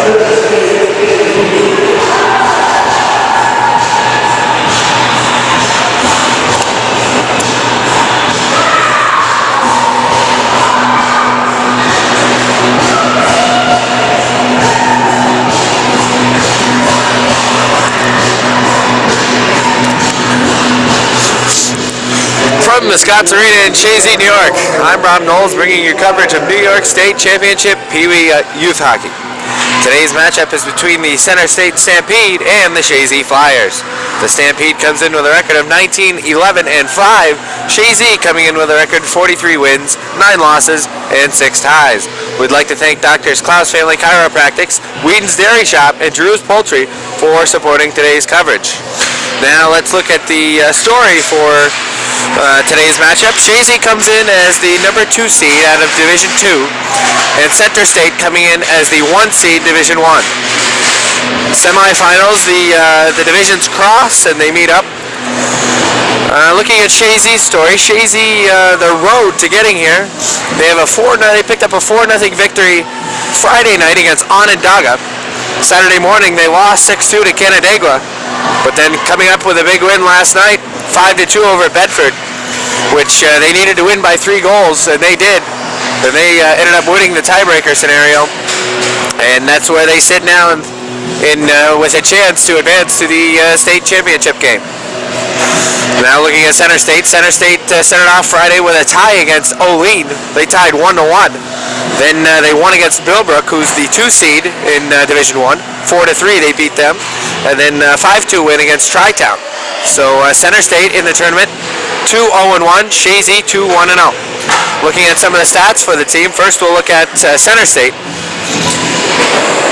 From the Scotts Arena in Chazy, New York, I'm Rob Knowles, bringing you coverage of New York State Championship Pee Wee Youth Hockey. Today's matchup is between the Center State Stampede and the Chazy Flyers. The Stampede comes in with a record of 19, 11, and 5. Chazy coming in with a record 43 wins, 9 losses, and 6 ties. We'd like to thank Doctors Klaus Family Chiropractics, Whedon's Dairy Shop, and Drew's Poultry for supporting today's coverage. Now let's look at the story for today's matchup. Chazy comes in as the number 2 seed out of Division 2, and Center State coming in as the 1 seed Division 1. Semifinals, the divisions cross and they meet up. Looking at Chazy's story, Chazy, the road to getting here, they picked up a 4-0 victory Friday night against Onondaga. Saturday morning they lost 6-2 to Canandaigua, but then coming up with a big win last night, 5-2 over Bedford, which they needed to win by 3 goals, and they did. And they ended up winning the tiebreaker scenario, and that's where they sit now with a chance to advance to the state championship game. Now looking at Center State. Center State started off Friday with a tie against Olean. They tied 1-1. Then they won against Millbrook, who's the 2 seed in Division 1. 4-3 they beat them. And then 5-2 win against Tri-Town. So Center State in the tournament, 2-0-1. Chazy 2-1-0. Looking at some of the stats for the team. First we'll look at Center State.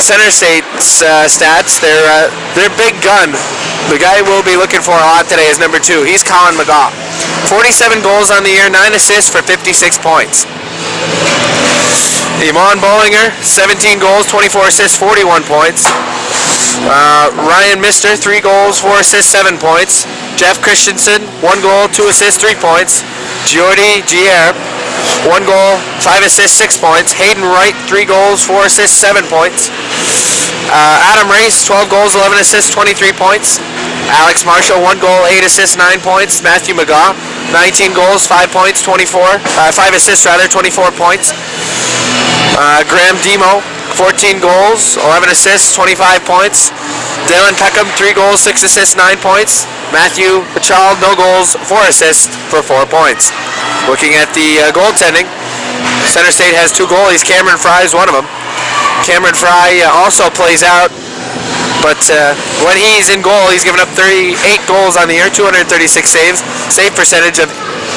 Center State's stats, their big gun, the guy we'll be looking for a lot today is number 2. He's Colin McGaw. 47 goals on the year, 9 assists for 56 points. Iman Bollinger, 17 goals, 24 assists, 41 points. Ryan Mister, 3 goals, 4 assists, 7 points. Jeff Christensen, 1 goal, 2 assists, 3 points. Jordi Gier, 1 goal, 5 assists, 6 points. Hayden Wright, 3 goals, 4 assists, 7 points. Adam Race, 12 goals, 11 assists, 23 points. Alex Marshall, 1 goal, 8 assists, 9 points. Matthew McGaw, 19 goals, 5 points, 5 assists, 24 points. Graham Demo, 14 goals, 11 assists, 25 points. Dylan Peckham, 3 goals, 6 assists, 9 points. Matthew Child, no goals, 4 assists for 4 points. Looking at the goaltending, Center State has 2 goalies. Cameron Fry is one of them. Cameron Fry also plays out, but when he's in goal, he's given up 8 goals on the year, 236 saves, save percentage of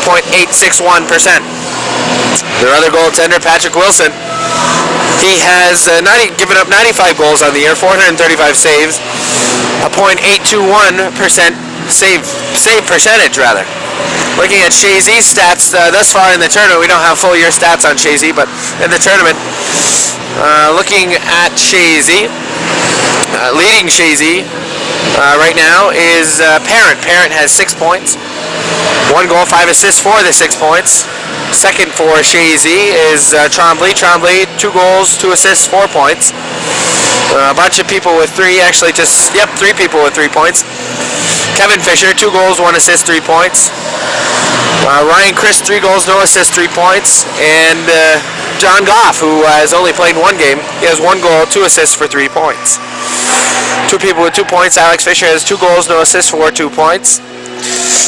.861%. Their other goaltender, Patrick Wilson, he has given up 95 goals on the year, 435 saves, a .821% save percentage rather. Looking at Chazy's stats thus far in the tournament, we don't have full year stats on Chazy, but in the tournament, looking at Chazy, leading Chazy right now is Parent. Parent has 6 points, 1 goal, 5 assists for the 6 points. Second for Chazy is Trombley. Trombley, 2 goals, 2 assists, 4 points. A bunch of people with 3, 3 people with 3 points. Kevin Fisher, 2 goals, 1 assist, 3 points. Ryan Chris, 3 goals, no assists, 3 points. And John Goff, who has only played 1 game, he has 1 goal, 2 assists for 3 points. 2 people with 2 points. Alex Fisher has 2 goals, no assists for 2 points.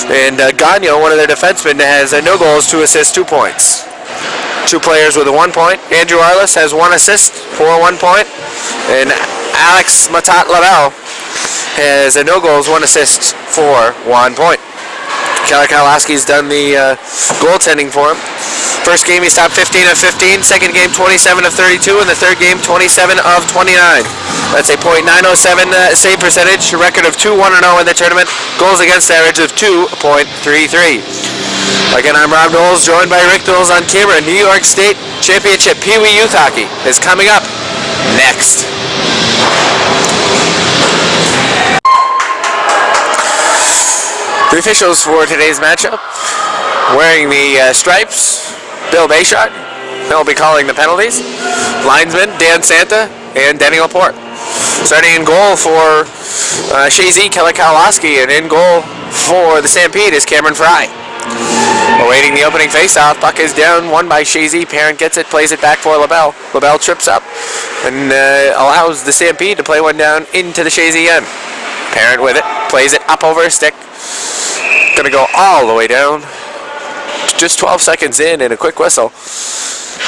And Gagno, one of their defensemen, has no goals, 2 assists, 2 points. 2 players with a 1 point. Andrew Arliss has 1 assist for 1 point. And Alex Matat Lavelle has no goals, 1 assist for 1 point. Keller Kowalski's done the goaltending for him. First game he stopped 15 of 15. Second game 27 of 32. And the third game 27 of 29. That's a .907 save percentage. A record of 2-1-0 in the tournament. Goals against average of 2.33. Again, I'm Rob Knowles, joined by Rick Knowles on camera. New York State Championship Pee Wee Youth Hockey is coming up next. The officials for today's matchup, wearing the stripes, Bill Bayshot. He'll be calling the penalties. Linesman, Dan Santa. and Denny Laporte. Starting in goal for Chazy, Kelly Kowalski, and in goal for the Stampede is Cameron Fry. Awaiting the opening face-off, puck is down, won by Chazy. Parent gets it, plays it back for LaBelle. LaBelle trips up and allows the Stampede to play one down into the Chazy end. Parent with it, plays it up over a stick. Gonna go all the way down. Just 12 seconds in and a quick whistle,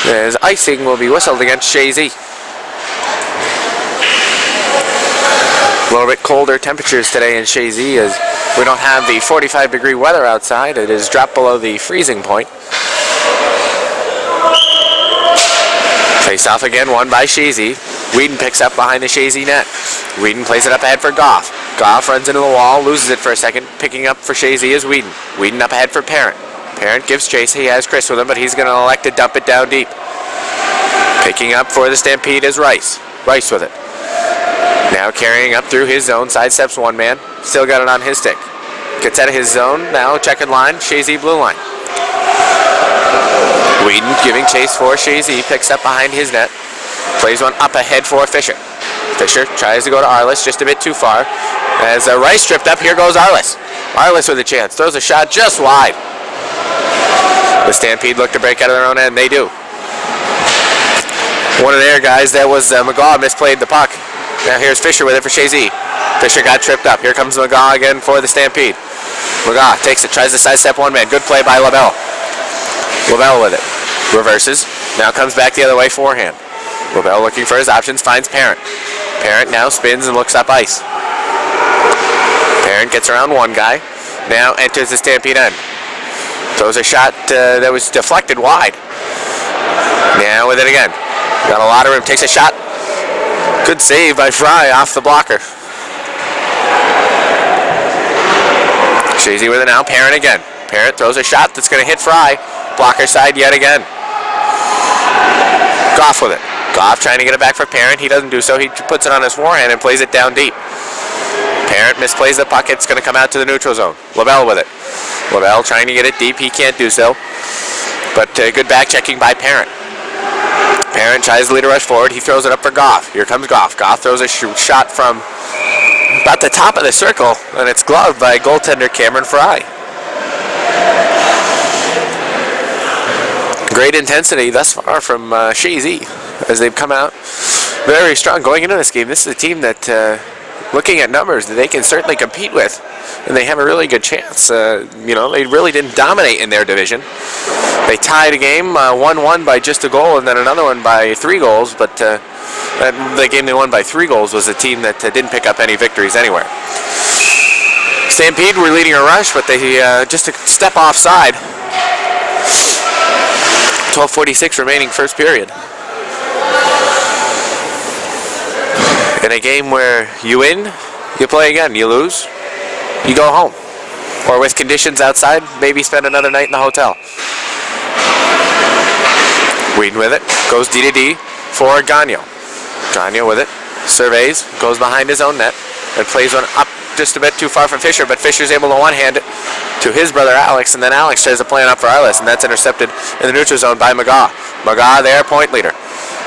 as icing will be whistled against Chazy. A little bit colder temperatures today in Chazy as we don't have the 45-degree weather outside. It is dropped below the freezing point. Face off again, won by Chazy. Whedon picks up behind the Chazy net. Whedon plays it up ahead for Goff. Goff runs into the wall, loses it for a second. Picking up for Chazy is Whedon. Whedon up ahead for Parent. Parent gives chase. He has Chris with him, but he's going to elect to dump it down deep. Picking up for the Stampede is Rice. Rice with it. Now carrying up through his zone, sidesteps one man. Still got it on his stick. Gets out of his zone. Now checkered line, Chazy blue line. Whedon giving chase for Chazy. Picks up behind his net. Plays one up ahead for Fisher. Fisher tries to go to Arliss, just a bit too far. As Rice tripped up, here goes Arliss. Arliss with a chance. Throws a shot just wide. The Stampede look to break out of their own end. They do. One of their guys, that was McGaw, misplayed the puck. Now here's Fisher with it for Chazy. Fisher got tripped up. Here comes McGaw again for the Stampede. McGaw takes it, tries to sidestep one man. Good play by LaBelle. LaBelle with it. Reverses. Now comes back the other way, forehand. LaBelle looking for his options, finds Parent. Parent now spins and looks up ice. Parent gets around one guy. Now enters the Stampede end. Throws a shot that was deflected wide. Now with it again. Got a lot of room. Takes a shot. Good save by Fry off the blocker. Chazy with it now. Parent again. Parent throws a shot that's going to hit Fry. Blocker side yet again. Goff with it. Goff trying to get it back for Parent. He doesn't do so. He puts it on his forehand and plays it down deep. Parent misplays the puck. It's going to come out to the neutral zone. LaBelle with it. LaBelle trying to get it deep. He can't do so. But good back checking by Parent. Parent tries to lead a rush forward. He throws it up for Goff. Here comes Goff. Goff throws a shot from about the top of the circle, and it's gloved by goaltender Cameron Fry. Great intensity thus far from Chazy as they've come out very strong going into this game. This is a team that, looking at numbers, that they can certainly compete with, and they have a really good chance. They really didn't dominate in their division. They tied a game, 1-1 by just a goal, and then another one by 3 goals, but the game they won by 3 goals was a team that didn't pick up any victories anywhere. Stampede were leading a rush, but they just a step offside. 12:46 remaining first period. In a game where you win, you play again. You lose, you go home. Or with conditions outside, maybe spend another night in the hotel. Whedon with it, goes D to D for Gagnon. Gagnon with it, surveys, goes behind his own net, and plays one up just a bit too far from Fisher, but Fisher's able to one-hand it to his brother Alex, and then Alex tries to play it up for Arliss, and that's intercepted in the neutral zone by McGaw. McGaw, their point leader,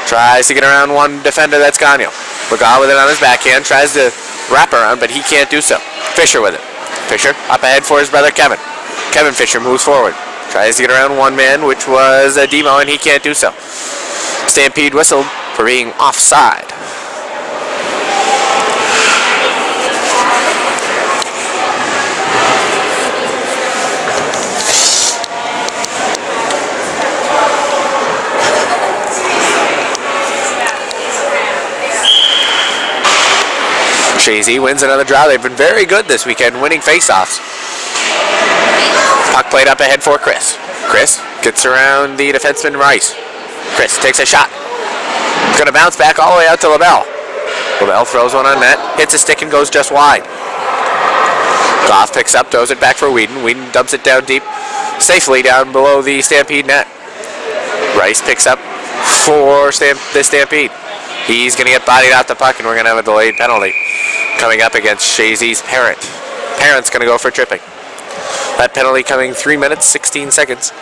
tries to get around one defender, that's Gagnon. McGaw with it on his backhand, tries to wrap around, but he can't do so. Fisher with it. Fisher up ahead for his brother Kevin. Kevin Fisher moves forward. Tries to get around one man, which was Demo, and he can't do so. Stampede whistled for being offside. Chazy wins another draw. They've been very good this weekend, winning faceoffs. Puck played up ahead for Chris. Chris gets around the defenseman Rice. Chris takes a shot. Going to bounce back all the way out to LaBelle. LaBelle throws one on net, hits a stick and goes just wide. Goff picks up, throws it back for Whedon. Whedon dumps it down deep, safely down below the Stampede net. Rice picks up for the Stampede. He's going to get bodied out the puck, and we're going to have a delayed penalty coming up against Chazy's Parent. Parent's going to go for tripping. That penalty coming 3 minutes, 16 seconds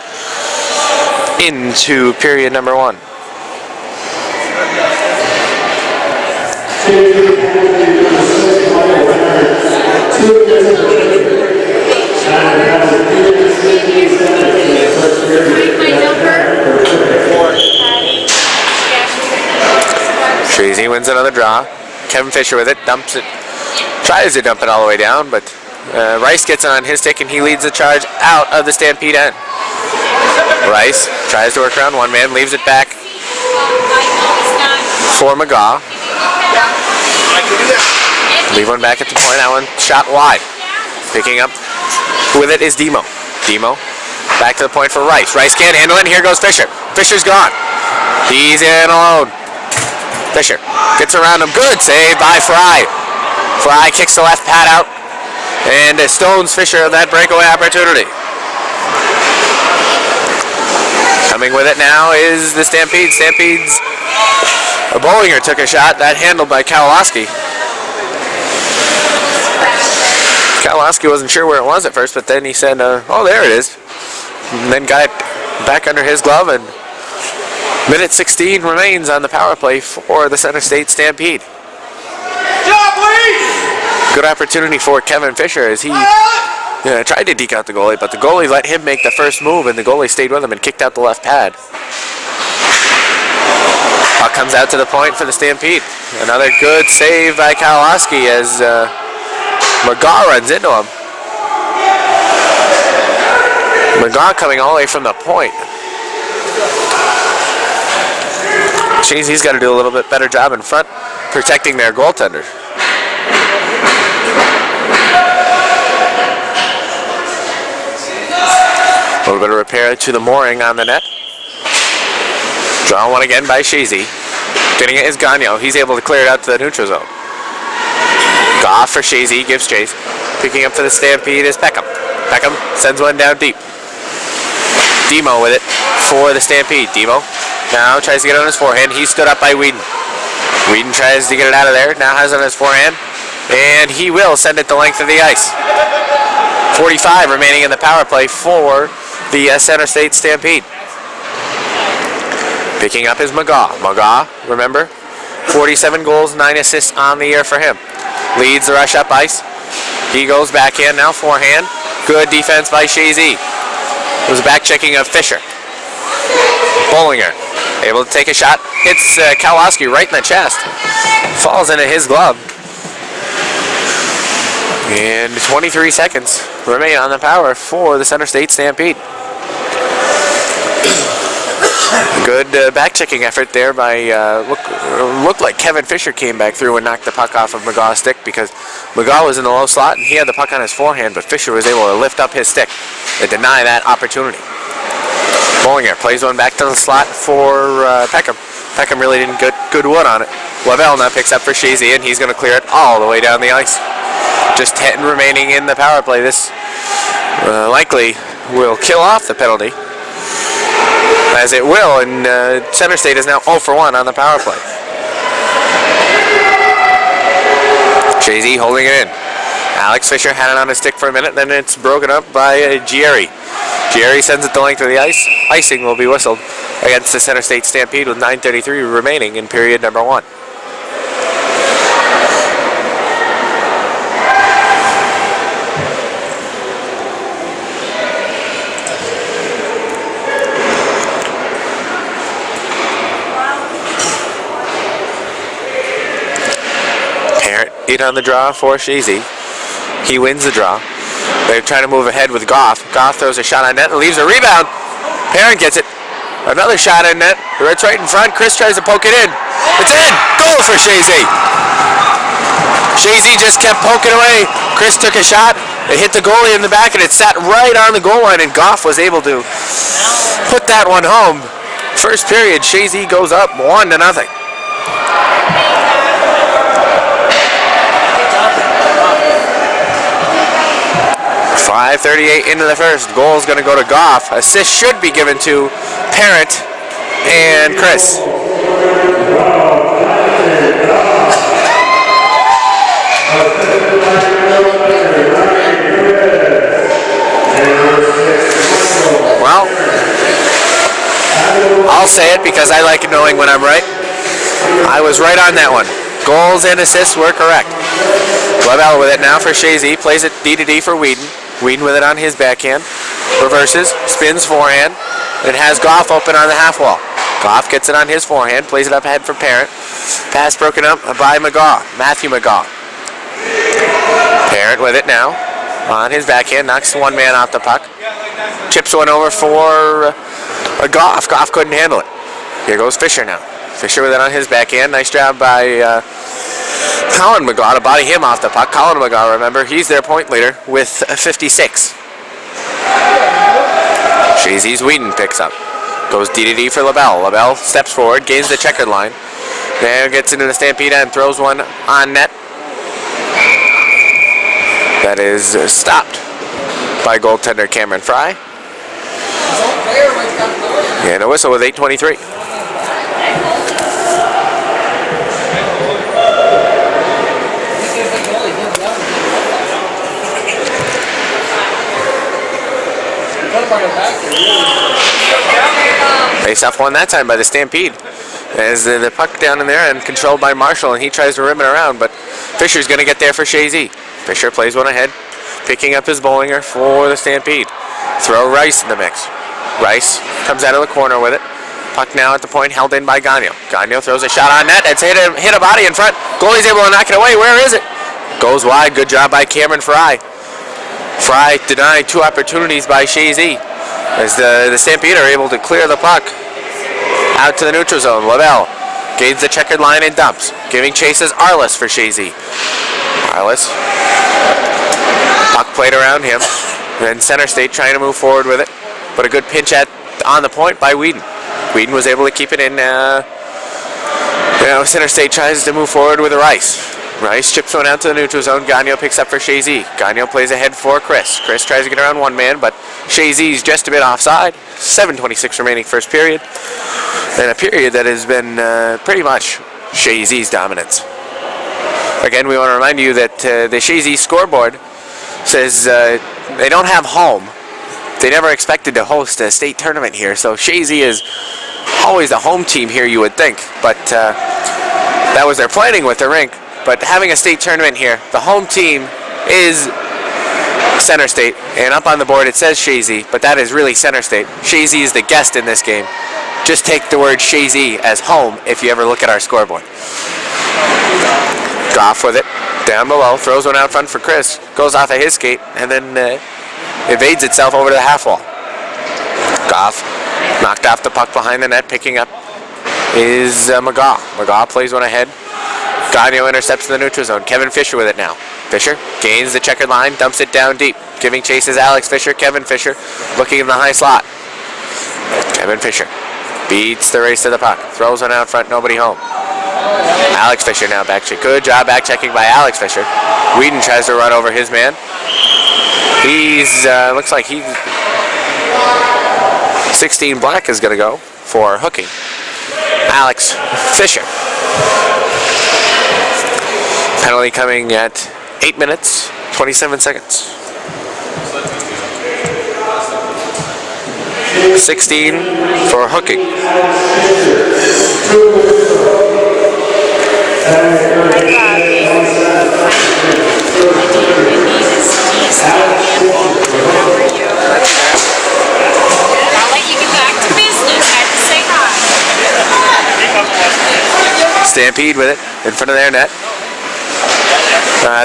into period number 1. Chazy wins another draw. Kevin Fisher with it, dumps it, tries to dump it all the way down, but Rice gets on his stick and he leads the charge out of the Stampede end. Rice tries to work around one man, leaves it back for McGaw. Leave one back at the point, that one shot wide. Picking up with it is Demo. Demo back to the point for Rice. Rice can't handle it, and here goes Fisher. Fisher's gone. He's in alone. Fisher gets around him. Good save by Fry. Fry kicks the left pad out and stones Fisher that breakaway opportunity. Coming with it now is the Stampede. Stampede's Bollinger took a shot. That handled by Kowalski. Kowalski wasn't sure where it was at first, but then he said, oh, there it is. And then got it back under his glove, and minute 16 remains on the power play for the Center State Stampede. Good opportunity for Kevin Fisher as he tried to deke out the goalie, but the goalie let him make the first move, and the goalie stayed with him and kicked out the left pad. Puck comes out to the point for the Stampede. Another good save by Kowalski as McGaw runs into him. McGaw coming all the way from the point. Chazy's got to do a little bit better job in front protecting their goaltender. A little bit of repair to the mooring on the net. Draw one again by Chazy. Getting it is Gagnon. He's able to clear it out to the neutral zone. Goff for Chazy, gives chase. Picking up for the Stampede is Peckham. Peckham sends one down deep. Demo with it for the Stampede. Demo now tries to get it on his forehand. He's stood up by Whedon. Whedon tries to get it out of there. Now has it on his forehand. And he will send it the length of the ice. 45 remaining in the power play for the Center State Stampede. Picking up is McGaw. McGaw, remember, 47 goals, 9 assists on the year for him. Leads the rush up ice. He goes backhand, now forehand. Good defense by Chazy. It was a back checking of Fisher. Bollinger, able to take a shot. Hits Kowalski right in the chest. Falls into his glove. And 23 seconds remain on the power for the Center State Stampede. Good back-checking effort there by, looked like Kevin Fisher came back through and knocked the puck off of McGaw's stick because McGaw was in the low slot and he had the puck on his forehand, but Fisher was able to lift up his stick and deny that opportunity. Bollinger plays one back to the slot for Peckham. Peckham really didn't get good wood on it. Lavelle now picks up for Chazy and he's going to clear it all the way down the ice. Just 10 remaining in the power play. This likely will kill off the penalty, as it will, and Center State is now 0 for 1 on the power play. Chazy holding it in. Alex Fisher had it on his stick for a minute, then it's broken up by Gieri. Gieri sends it the length of the ice. Icing will be whistled against the Center State Stampede with 9:33 remaining in period number 1. It on the draw for Chazy. He wins the draw. They're trying to move ahead with Goff. Goff throws a shot on net and leaves a rebound. Parent gets it. Another shot on net. It's right in front. Chris tries to poke it in. It's in. Goal for Chazy. Chazy just kept poking away. Chris took a shot. It hit the goalie in the back and it sat right on the goal line, and Goff was able to put that one home. First period, Chazy goes up 1-0. 5:38 into the first. Goal is going to go to Goff. Assist should be given to Parent and Chris. Well, I'll say it because I like knowing when I'm right. I was right on that one. Goals and assists were correct. LaBelle with it now for Chazy. Plays it D to D for Whedon. Whedon with it on his backhand. Reverses, spins forehand. It has Goff open on the half wall. Goff gets it on his forehand. Plays it up ahead for Parent. Pass broken up by McGaw. Matthew McGaw. Parent with it now. On his backhand. Knocks one man off the puck. Chips one over for Goff. Goff couldn't handle it. Here goes Fisher now. Fisher with it on his backhand. Nice job by Colin McGaw to body him off the puck. Colin McGaw, remember, he's their point leader with 56. Chazy's Whedon picks up. Goes D to D for LaBelle. LaBelle steps forward, gains the checkered line. Then gets into the stampede and throws one on net. That is stopped by goaltender Cameron Fry. And a whistle with 8:23. Face-off won that time by the Stampede. As the puck down in there and controlled by Marshall, and he tries to rim it around, but Fisher's going to get there for Chazy. Fisher plays one ahead, picking up his Bollinger for the Stampede. Throw Rice in the mix. Rice comes out of the corner with it. Puck now at the point, held in by Gagnon. Gagnon throws a shot on net. It's hit a body in front. Goalie's able to knock it away. Where is it? Goes wide. Good job by Cameron Fry. Fry denied two opportunities by Chazy as the Stampede are able to clear the puck out to the neutral zone. LaBelle gains the checkered line and dumps, giving chases Arliss for Chazy. Arliss, puck played around him, then Center State trying to move forward with it, but a good pinch on the point by Whedon. Whedon was able to keep it in. Center State tries to move forward with Rice. Rice chips one out to the neutral zone. Gagnon picks up for Chazy. Gagnon plays ahead for Chris. Chris tries to get around one man, but Chazy's just a bit offside. 7:26 remaining first period. And a period that has been pretty much Chazy's dominance. Again, we want to remind you that the Chazy scoreboard says they don't have home. They never expected to host a state tournament here, so Chazy is always the home team here, you would think. But that was their planning with the rink. But having a state tournament here, the home team is Center State, and up on the board it says Chazy, but that is really Center State. Chazy is the guest in this game. Just take the word Chazy as home if you ever look at our scoreboard. Goff with it, down below, throws one out front for Chris, goes off of his skate, and then evades itself over to the half wall. Goff knocked off the puck behind the net, picking up is McGaw. McGaw plays one ahead. Gagnon intercepts in the neutral zone. Kevin Fisher with it now. Fisher gains the checkered line, dumps it down deep. Giving chases Alex Fisher. Kevin Fisher looking in the high slot. Kevin Fisher beats the race to the puck. Throws one out front, nobody home. Alex Fisher now back check. Good job back checking by Alex Fisher. Whedon tries to run over his man. He's, looks like 16 black is going to go for hooking. Alex Fisher. Penalty coming at 8 minutes, 27 seconds. 16 for hooking. I'll let you get back to business. I have to say hi. Stampede with it in front of their net.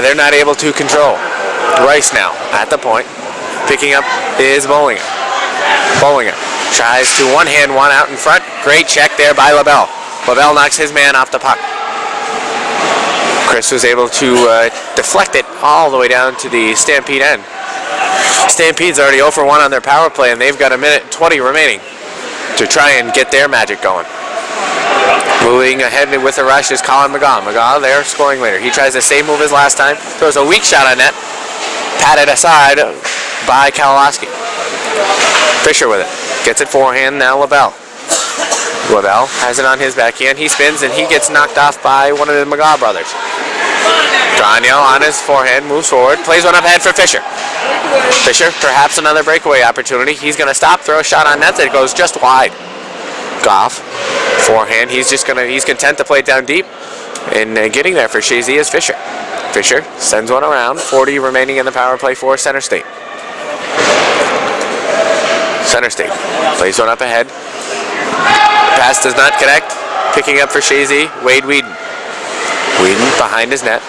They're not able to control. Rice now at the point. Picking up is Bollinger. Bollinger tries to one-hand one out in front. Great check there by LaBelle. LaBelle knocks his man off the puck. Chris was able to deflect it all the way down to the Stampede end. Stampede's already 0 for 1 on their power play, and they've got 1:20 remaining to try and get their magic going. Moving ahead with a rush is Colin McGaw. McGaw there scoring later. He tries the same move as last time. Throws a weak shot on net. Patted aside by Kalowski. Fisher with it. Gets it forehand. Now LaBelle. LaBelle has it on his backhand. He spins and he gets knocked off by one of the McGaw brothers. Gagnon on his forehand. Moves forward. Plays one up ahead for Fisher. Fisher, perhaps another breakaway opportunity. He's going to stop. Throw a shot on net that goes just wide. Goff. Forehand, he's content to play it down deep. And getting there for Chazy is Fisher. Fisher sends one around. 40 remaining in the power play for Center State. Center State plays one up ahead. Pass does not connect. Picking up for Chazy, Wade Whedon. Whedon behind his net.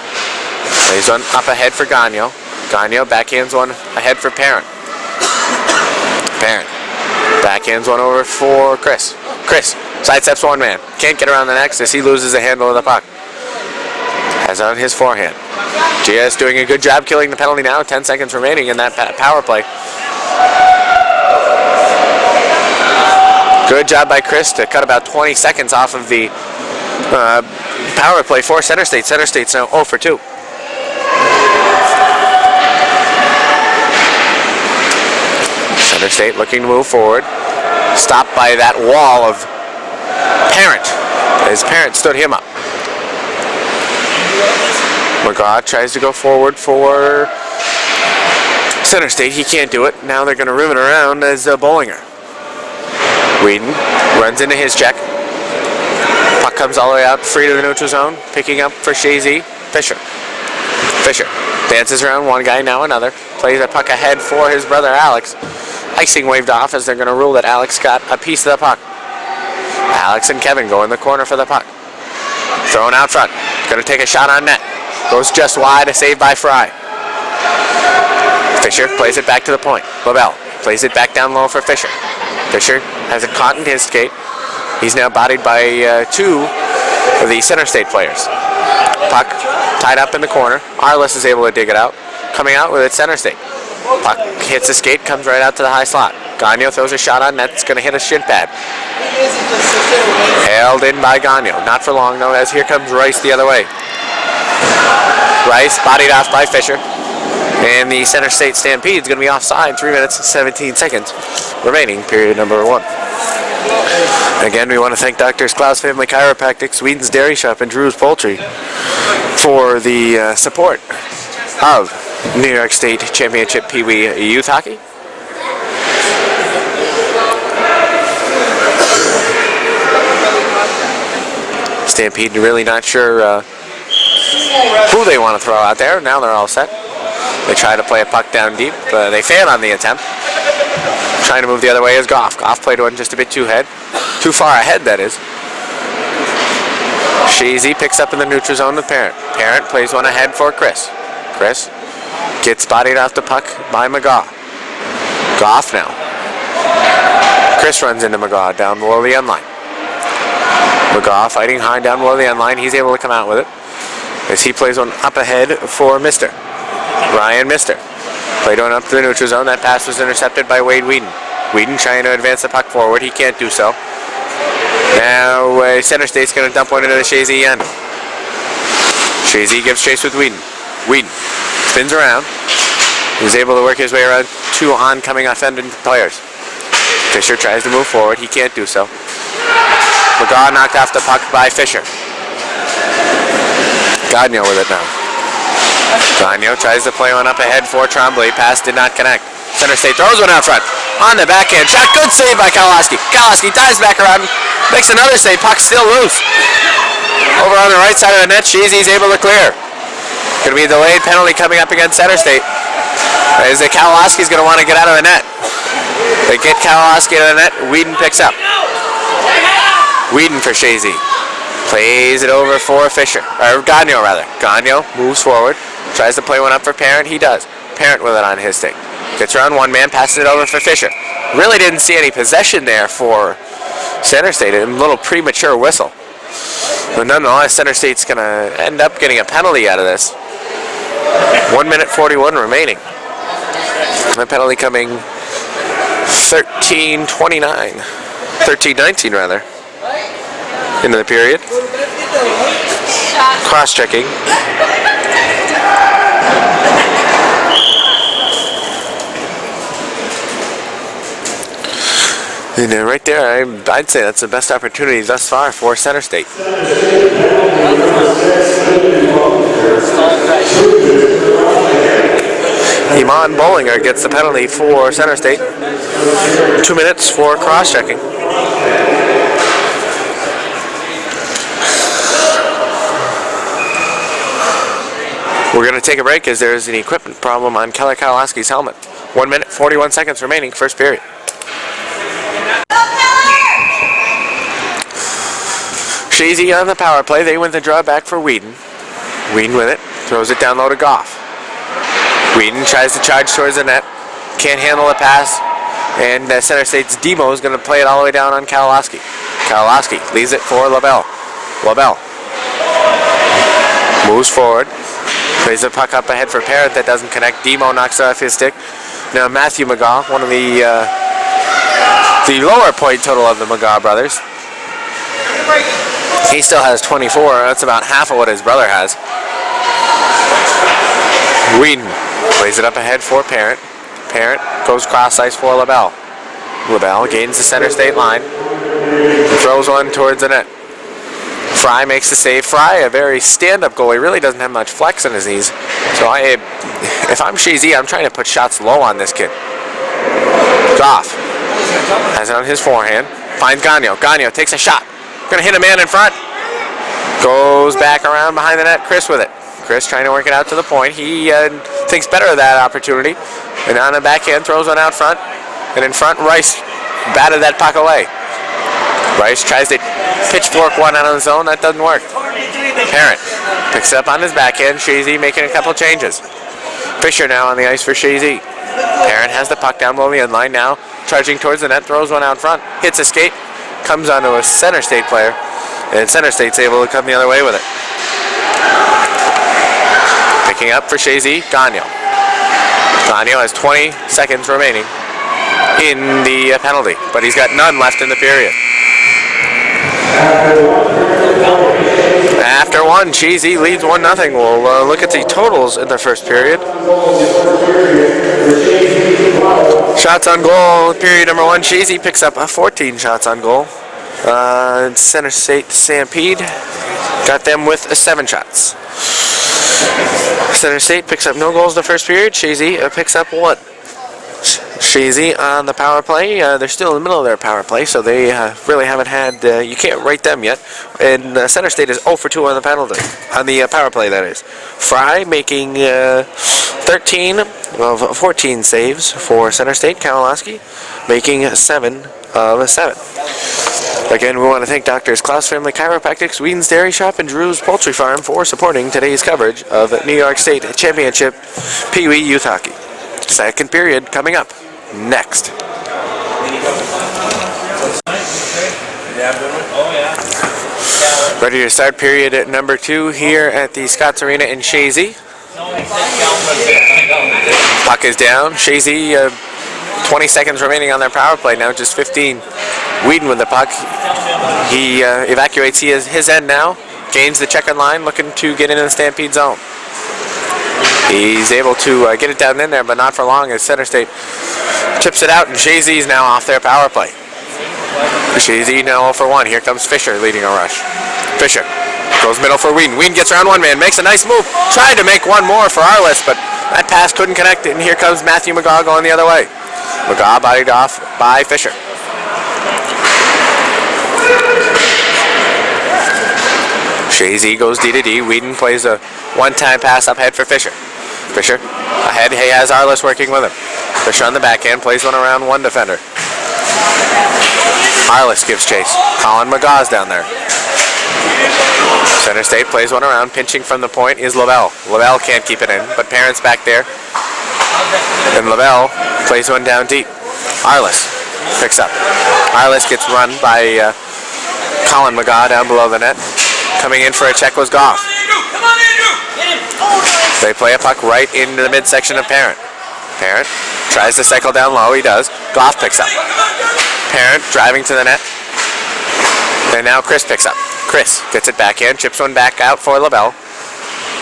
Plays one up ahead for Gagnon. Gagnon backhands one ahead for Parent. Parent backhands one over for Chris. Chris sidesteps one man. Can't get around the next as he loses the handle of the puck. Has on his forehand. GS doing a good job killing the penalty now. 10 seconds remaining in that power play. Good job by Chris to cut about 20 seconds off of the power play for Center State. Center State's now 0 for 2. Center State looking to move forward. Stopped by that wall of Parent. His Parent stood him up. McGraw tries to go forward for Center State. He can't do it. Now they're going to room it around as Bollinger. Whedon runs into his check. Puck comes all the way out, free to the neutral zone. Picking up for Chazy. Fisher. Fisher dances around one guy, now another. Plays a puck ahead for his brother Alex. Icing waved off as they're going to rule that Alex got a piece of the puck. Alex and Kevin go in the corner for the puck. Thrown out front. Going to take a shot on net. Goes just wide, a save by Fry. Fisher plays it back to the point. LaBelle plays it back down low for Fisher. Fisher has it caught in his skate. He's now bodied by two of the Center State players. Puck tied up in the corner. Arliss is able to dig it out. Coming out with it, Center State. Puck hits the skate, comes right out to the high slot. Gagnon throws a shot on net. It's going to hit a shin pad. Held in by Gagnon. Not for long, though, as here comes Rice the other way. Rice bodied off by Fisher. And the Center State Stampede is going to be offside. 3 minutes and 17 seconds remaining, period number 1. Again, we want to thank Drs. Klaus Family Chiropractic, Whedon's Dairy Shop, and Drew's Poultry for the support of New York State Championship Pee Wee Youth Hockey. Stampede really not sure who they want to throw out there. Now they're all set. They try to play a puck down deep. They fail on the attempt. Trying to move the other way is Goff. Goff played one just a bit too far ahead, that is. Chazy picks up in the neutral zone with Parent. Parent plays one ahead for Chris. Chris gets bodied off the puck by McGaw. Goff now. Chris runs into McGaw down below the end line. McGaw fighting hard down below the end line. He's able to come out with it as he plays one up ahead for Mister. Ryan Mister. Played one up to the neutral zone. That pass was intercepted by Wade Whedon. Whedon trying to advance the puck forward. He can't do so. Now Center State's going to dump one into the Chazy end. Chazy gives chase with Whedon. Whedon spins around. He's able to work his way around two oncoming offending players. Fisher tries to move forward. He can't do so. McGaw knocked off the puck by Fisher. Gagnon with it now. Gagnon tries to play one up ahead for Tremblay. Pass did not connect. Center State throws one out front. On the backhand shot. Good save by Kowalski. Kowalski dives back around. Makes another save. Puck still loose. Over on the right side of the net, Chazy's able to clear. Going to be a delayed penalty coming up against Center State. As Kowalski's going to want to get out of the net. They get Kowalski out of the net. Whedon picks up. Whedon for Chazy. Plays it over for Fisher. Or Gagnon, rather. Gagnon moves forward. Tries to play one up for Parent. He does. Parent with it on his stick. Gets around one man. Passes it over for Fisher. Really didn't see any possession there for Center State. A little premature whistle. But nonetheless, Center State's going to end up getting a penalty out of this. 1 minute 41 remaining. The penalty coming 13:19 rather. Into the period. Cross-checking. And right there, I'd say that's the best opportunity thus far for Center State. Iman Bollinger gets the penalty for Center State. 2 minutes for cross-checking. We're going to take a break as there is an equipment problem on Keller Kowalski's helmet. 1 minute, 41 seconds remaining, first period. Chazy on the power play. They win the draw back for Whedon. Whedon with it. Throws it down low to Goff. Whedon tries to charge towards the net. Can't handle the pass. And Center State's Demo is going to play it all the way down on Kowalski. Kowalski leaves it for LaBelle. LaBelle moves forward. Plays the puck up ahead for Parrott. That doesn't connect. Demo knocks it off his stick. Now Matthew McGaw, one of the lower point total of the McGaw brothers. He still has 24. That's about half of what his brother has. Whedon plays it up ahead for Parrott. Parrott goes cross ice for LaBelle. LaBelle gains the Center State line. Throws one towards the net. Fry makes the save. Fry, a very stand-up goalie, really doesn't have much flex in his knees. So if I'm Chazy, I'm trying to put shots low on this kid. Goff has it on his forehand. Finds Gagnon. Gagnon takes a shot. Gonna hit a man in front. Goes back around behind the net. Chris with it. Chris trying to work it out to the point. He thinks better of that opportunity. And on the backhand, throws one out front. And in front, Rice batted that puck away. Rice tries to pitchfork one out of the zone. That doesn't work. Parrott picks it up on his backhand. Chazy making a couple changes. Fisher now on the ice for Chazy. Parrott has the puck down below the end line now. Charging towards the net. Throws one out front. Hits a skate. Comes onto a Center State player. And Center State's able to come the other way with it. Picking up for Chazy, Gagnon. Gagnon has 20 seconds remaining in the penalty, but he's got none left in the period. After one, Chazy leads 1-0. We'll look at the totals in the first period. Shots on goal, period number 1. Chazy picks up 14 shots on goal. Center State Stampede got them with 7 shots. Center State picks up no goals in the first period. Chazy picks up 1. Chazy on the power play. They're still in the middle of their power play, so they really haven't had. You can't rate them yet. And Center State is 0 for 2 on the penalty, on the power play. That is. Fry making 13 of 14 saves for Center State. Kowalski making 7 of 7. Again, we want to thank Doctors Klaus Family Chiropractics, Whedon's Dairy Shop, and Drew's Poultry Farm for supporting today's coverage of New York State Championship Pee Wee Youth Hockey. Second period coming up next. Ready to start period at number 2 here at the Scotts Arena in Chazy. Puck is down. Chazy, 20 seconds remaining on their power play now, just 15. Whedon with the puck. He evacuates his end now. Gains the checkered line, looking to get into the Stampede zone. He's able to get it down in there, but not for long as Center State tips it out, and Chazy's now off their power play. Chazy now 0 for 1. Here comes Fisher leading a rush. Fisher goes middle for Whedon. Whedon gets around one man, makes a nice move. Tried to make one more for Arliss, but that pass couldn't connect it, and here comes Matthew McGaw going the other way. McGaw bodied off by Fisher. Chazy goes D to D. Whedon plays a one-time pass up ahead for Fisher. Fisher ahead. He has Arliss working with him. Fisher on the backhand plays one around one defender. Arliss gives chase. Colin McGaw's down there. Center State plays one around. Pinching from the point is LaBelle. LaBelle can't keep it in, but Parent's back there. And LaBelle plays one down deep. Arliss picks up. Arliss gets run by Colin McGaw down below the net. Coming in for a check was Goff. They play a puck right into the midsection of Parent. Parent tries to cycle down low. He does. Goff picks up. Parent driving to the net. And now Chris picks up. Chris gets it back in. Chips one back out for LaBelle.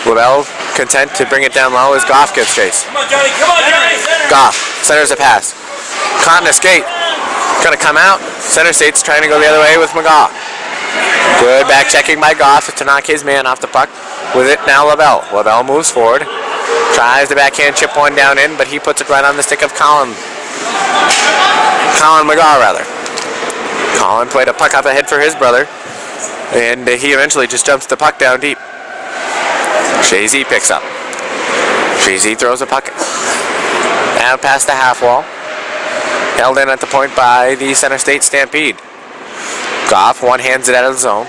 LaBelle content to bring it down low as Goff gives chase. Come on, Johnny. Come on, Johnny. Goff centers a pass. Caught in a skate. Going to come out. Center State's trying to go the other way with McGaw. Good back checking by Goff to knock his man off the puck. With it now LaBelle. LaBelle moves forward. Tries the backhand chip one down in, but he puts it right on the stick of Colin McGaw, rather. Colin played a puck up ahead for his brother, and he eventually just jumps the puck down deep. Chazy picks up. Chazy throws a puck down past the half wall. Held in at the point by the Center State Stampede. Goff one-hands it out of the zone.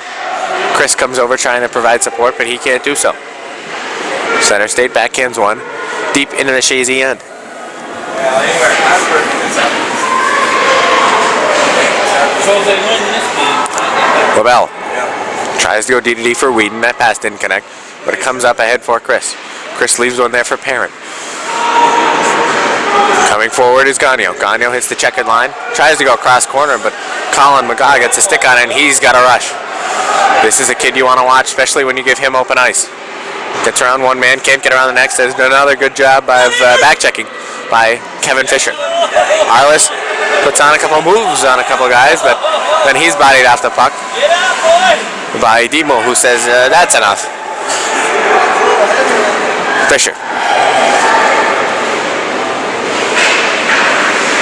Chris comes over trying to provide support, but he can't do so. Center State backhands one, deep into the Chazy end. LaBelle tries to go D-to-D for Whedon. That pass didn't connect, but it comes up ahead for Chris. Chris leaves one there for Parent. Coming forward is Gagnon. Gagnon hits the checkered line. Tries to go across corner, but Colin McGaw gets a stick on it, and he's got a rush. This is a kid you want to watch, especially when you give him open ice. Gets around one man, can't get around the next. Does another good job of back-checking by Kevin Fisher. Arliss puts on a couple moves on a couple guys, but then he's bodied off the puck by Demo, who says, that's enough. Fisher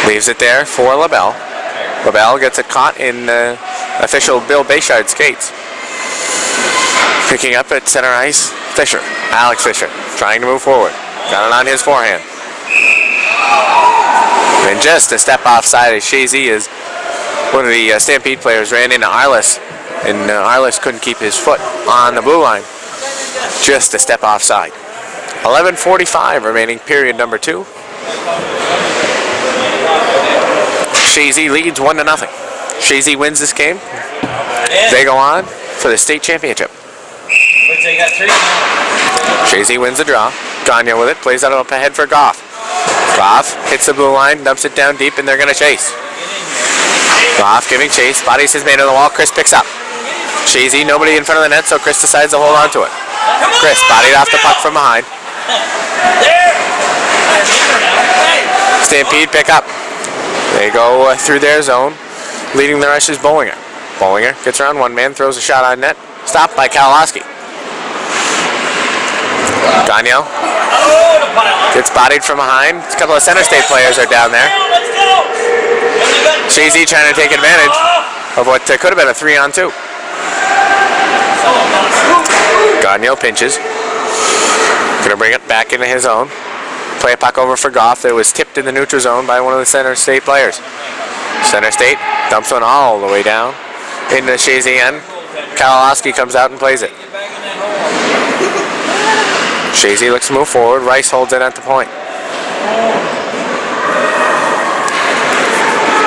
leaves it there for LaBelle. LaBelle gets it caught in official Bill Bayshard's skates. Picking up at center ice, Fisher. Alex Fisher trying to move forward. Got it on his forehand. And just a step offside as Chazy is one of the Stampede players ran into Arliss, and Arliss couldn't keep his foot on the blue line. Just a step offside. 11:45 remaining period number 2. Chazy leads 1-0. Chazy wins this game. They go on for the state championship. Chazy wins the draw. Gagnon with it, plays out up ahead for Goff. Goff hits the blue line, dumps it down deep, and they're going to chase. Goff giving chase, bodies his man on the wall. Chris picks up. Chazy, nobody in front of the net, so Chris decides to hold on to it. Chris bodied off the puck from behind. Stampede pick up. They go through their zone. Leading the rush is Bollinger. Bollinger gets around one man, throws a shot on net. Stopped by Kalowski. Gagnon gets bodied from behind. A couple of Center State players are down there. Chazy trying to take advantage of what could have been a 3-on-2. Gagnon pinches. Gonna bring it back into his own. Play a puck over for Goff that was tipped in the neutral zone by one of the Center State players. Center State dumps one all the way down into Chazy end. Kalowski comes out and plays it. Chazy looks to move forward. Rice holds it at the point.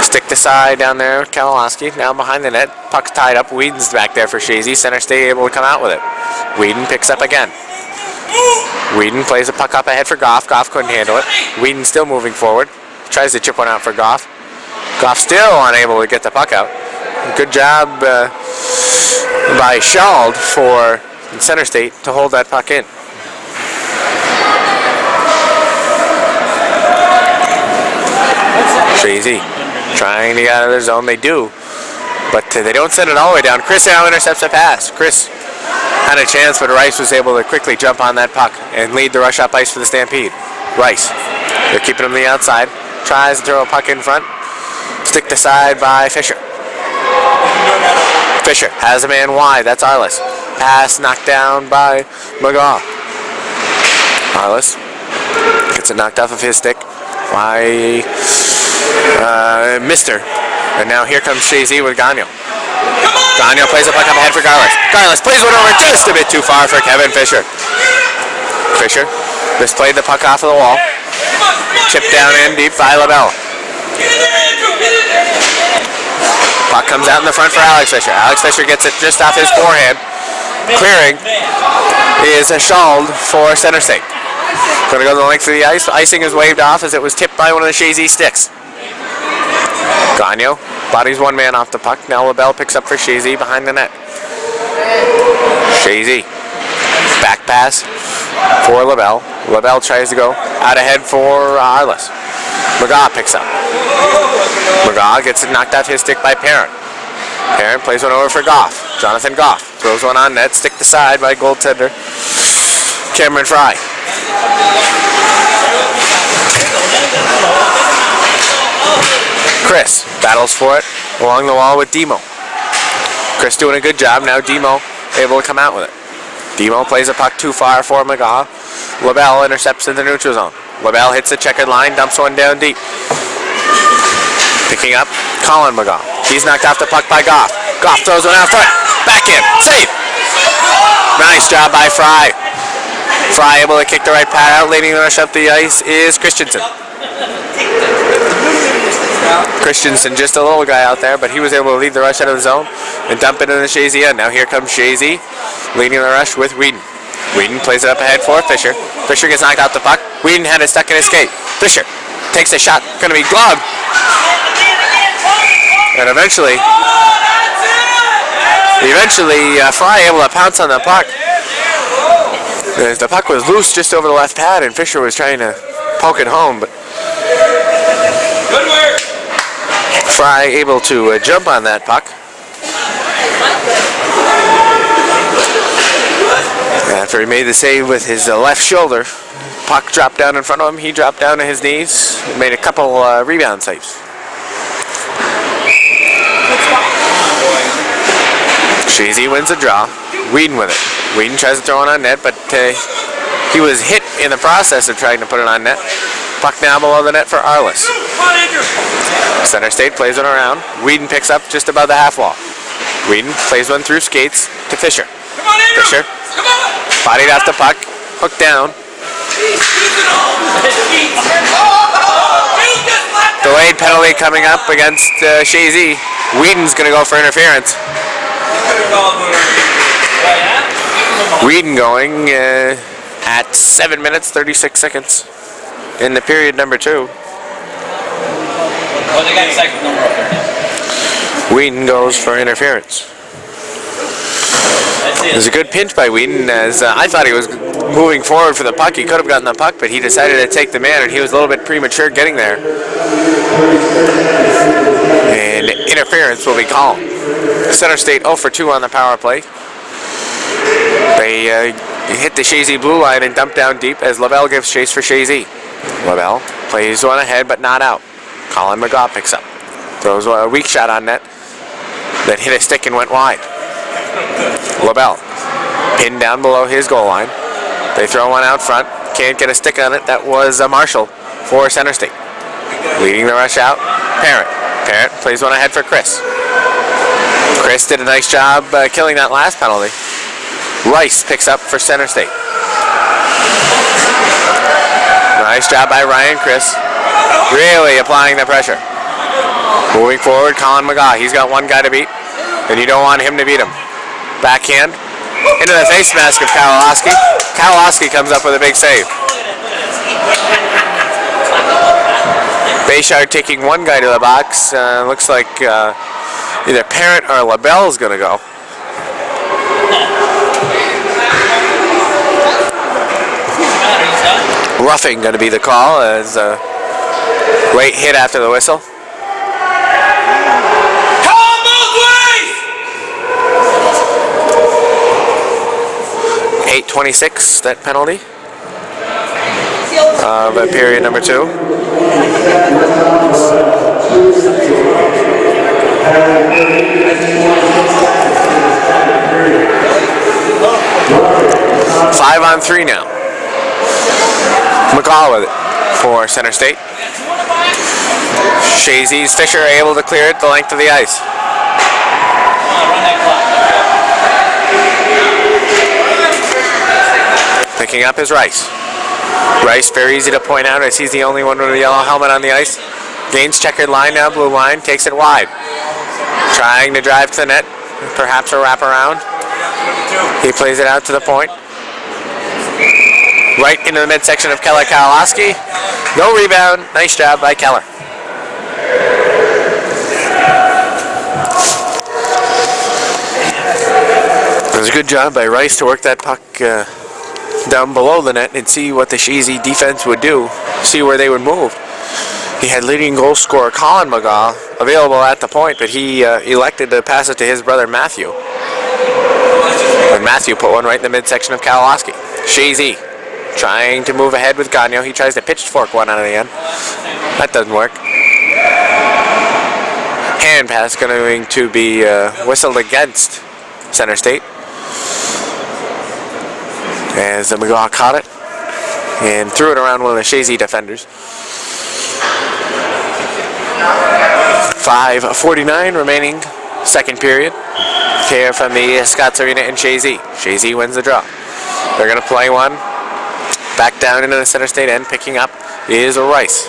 Stick to side down there. Kalowski now behind the net. Puck's tied up. Whedon's back there for Chazy. Center State able to come out with it. Whedon picks up again. Whedon plays a puck up ahead for Goff. Goff couldn't handle it. Whedon still moving forward. Tries to chip one out for Goff. Goff still unable to get the puck out. Good job by Schald for Center State to hold that puck in. Chazy trying to get out of their zone. They do, but they don't send it all the way down. Chris now intercepts a pass. Chris had a chance, but Rice was able to quickly jump on that puck and lead the rush up ice for the Stampede. Rice, they're keeping him on the outside. Tries to throw a puck in front. Stick to side by Fisher. Fisher has a man wide. That's Arliss. Pass knocked down by McGaw. Arliss gets it knocked off of his stick by Mister. And now here comes Chazy with Gagnon. Gagnon plays a puck up ahead for Garlis. Garlis plays one over just a bit too far for Kevin Fisher. Fisher misplayed the puck off of the wall. Chipped down in deep by LaBelle. Puck comes out in the front for Alex Fisher. Alex Fisher gets it just off his forehand. Clearing is a Schald for Center State. Going to go the length of the ice. Icing is waved off as it was tipped by one of the Chazy sticks. Gagnon bodies one man off the puck. Now LaBelle picks up for Chazy behind the net. Chazy. Back pass for LaBelle. LaBelle tries to go out ahead for Arliss. McGaw picks up. McGaw gets it knocked off his stick by Parent. Parent plays one over for Goff. Jonathan Goff throws one on net. Stick to side by goaltender Cameron Fry. Chris battles for it along the wall with Demo. Chris doing a good job. Now Demo able to come out with it. Demo plays a puck too far for McGaw. LaBelle intercepts in the neutral zone. LaBelle hits the checkered line, dumps one down deep. Picking up Colin McGaw. He's knocked off the puck by Goff. Goff throws one out front. Back in. Save. Nice job by Fry. Fry able to kick the right pad out. Leading the rush up the ice is Christensen. Christensen, just a little guy out there, but he was able to lead the rush out of the zone and dump it in the Chazy end. Now here comes Chazy, leading the rush with Whedon. Whedon plays it up ahead for Fisher. Fisher gets knocked out the puck. Whedon had it stuck in his skate. Fisher takes a shot, going to be gloved. And eventually, Fry able to pounce on the puck. As the puck was loose just over the left pad, and Fisher was trying to poke it home, but Fry able to jump on that puck. After he made the save with his left shoulder, puck dropped down in front of him. He dropped down to his knees and made a couple rebound saves. Chazy wins the draw. Whedon with it. Whedon tries to throw it on net, but he was hit in the process of trying to put it on net. Puck down below the net for Arliss. Center State plays it around. Whedon picks up just above the half wall. Whedon plays one through skates to Fisher. Fisher bodied off the puck, hooked down. Delayed penalty coming up against Chazy. Whedon's going to go for interference. Whedon going at 7 minutes 36 seconds in the period number 2. Whedon goes for interference. It was a good pinch by Whedon, as I thought he was moving forward for the puck. He could have gotten the puck, but he decided to take the man, and he was a little bit premature getting there. And interference will be called. Center State 0 for 2 on the power play. They hit the Chazy blue line and dump down deep as LaBelle gives chase for Chazy. LaBelle plays one ahead, but not out. Colin McGaw picks up. Throws a weak shot on net that hit a stick and went wide. LaBelle pinned down below his goal line. They throw one out front. Can't get a stick on it. That was Marshall for Center State. Leading the rush out, Parent. Parent plays one ahead for Chris. Chris did a nice job killing that last penalty. Rice picks up for Center State. Nice job by Ryan Chris. Really applying the pressure. Moving forward, Colin McGaw. He's got one guy to beat, and you don't want him to beat him. Backhand into the face mask of Kowalowski. Kowalowski comes up with a big save. Bayshard taking one guy to the box. Looks like either Parent or LaBelle is going to go. Roughing going to be the call as a late hit after the whistle. 8:26, that penalty of period number 2. Five on 3 now. McCall with it for Center State. Chazy's Fisher able to clear it the length of the ice. Picking up his Rice. Rice very easy to point out as he's the only one with a yellow helmet on the ice. Gains checkered line now, blue line, takes it wide. Trying to drive to the net, perhaps a wraparound. He plays it out to the point. Right into the midsection of Keller Kowalowski. No rebound, nice job by Keller. It was a good job by Rice to work that puck down below the net and see what the Chazy defense would do, see where they would move. He had leading goal scorer Colin McGaw available at the point, but he elected to pass it to his brother Matthew. And Matthew put one right in the midsection of Kowalowski. Chazy trying to move ahead with Gagnon. He tries to pitchfork one out of the end. That doesn't work. Hand pass going to be whistled against Center State. As McGaw caught it. and threw it around one of the Chazy defenders. 5:49 remaining, second period. Here from the Scotts Arena in Chazy. Chazy wins the draw. They're going to play one back down into the center state end. Picking up is Rice.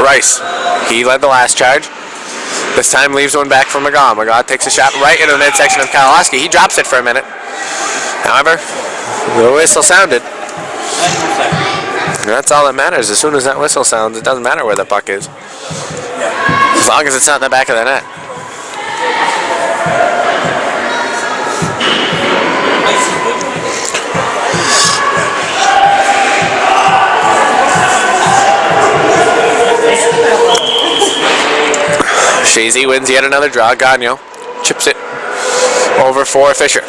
Rice, he led the last charge. This time leaves one back for McGaw. McGaw takes a shot right into the midsection of Kalowski. He drops it for a minute. However, the whistle sounded. And that's all that matters. As soon as that whistle sounds, it doesn't matter where the puck is. As long as it's not in the back of the net. Chazy wins yet another draw. Gagnon chips it over for Fisher.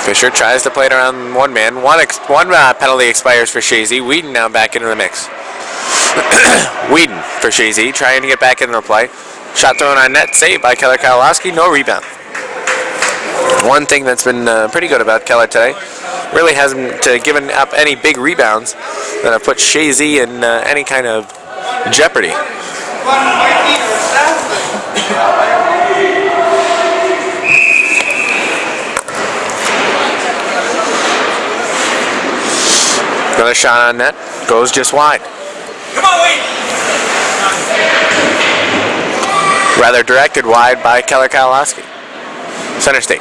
Fisher tries to play it around one man. One penalty expires for Chazy. Whedon now back into the mix. Whedon for Chazy, trying to get back into the play. Shot thrown on net, saved by Keller Kalowski. No rebound. One thing that's been pretty good about Keller today, really hasn't given up any big rebounds that have put Chazy in any kind of jeopardy. Another shot on net, goes just wide. Come on, wait! Rather directed wide by Keller Kalowski. Center state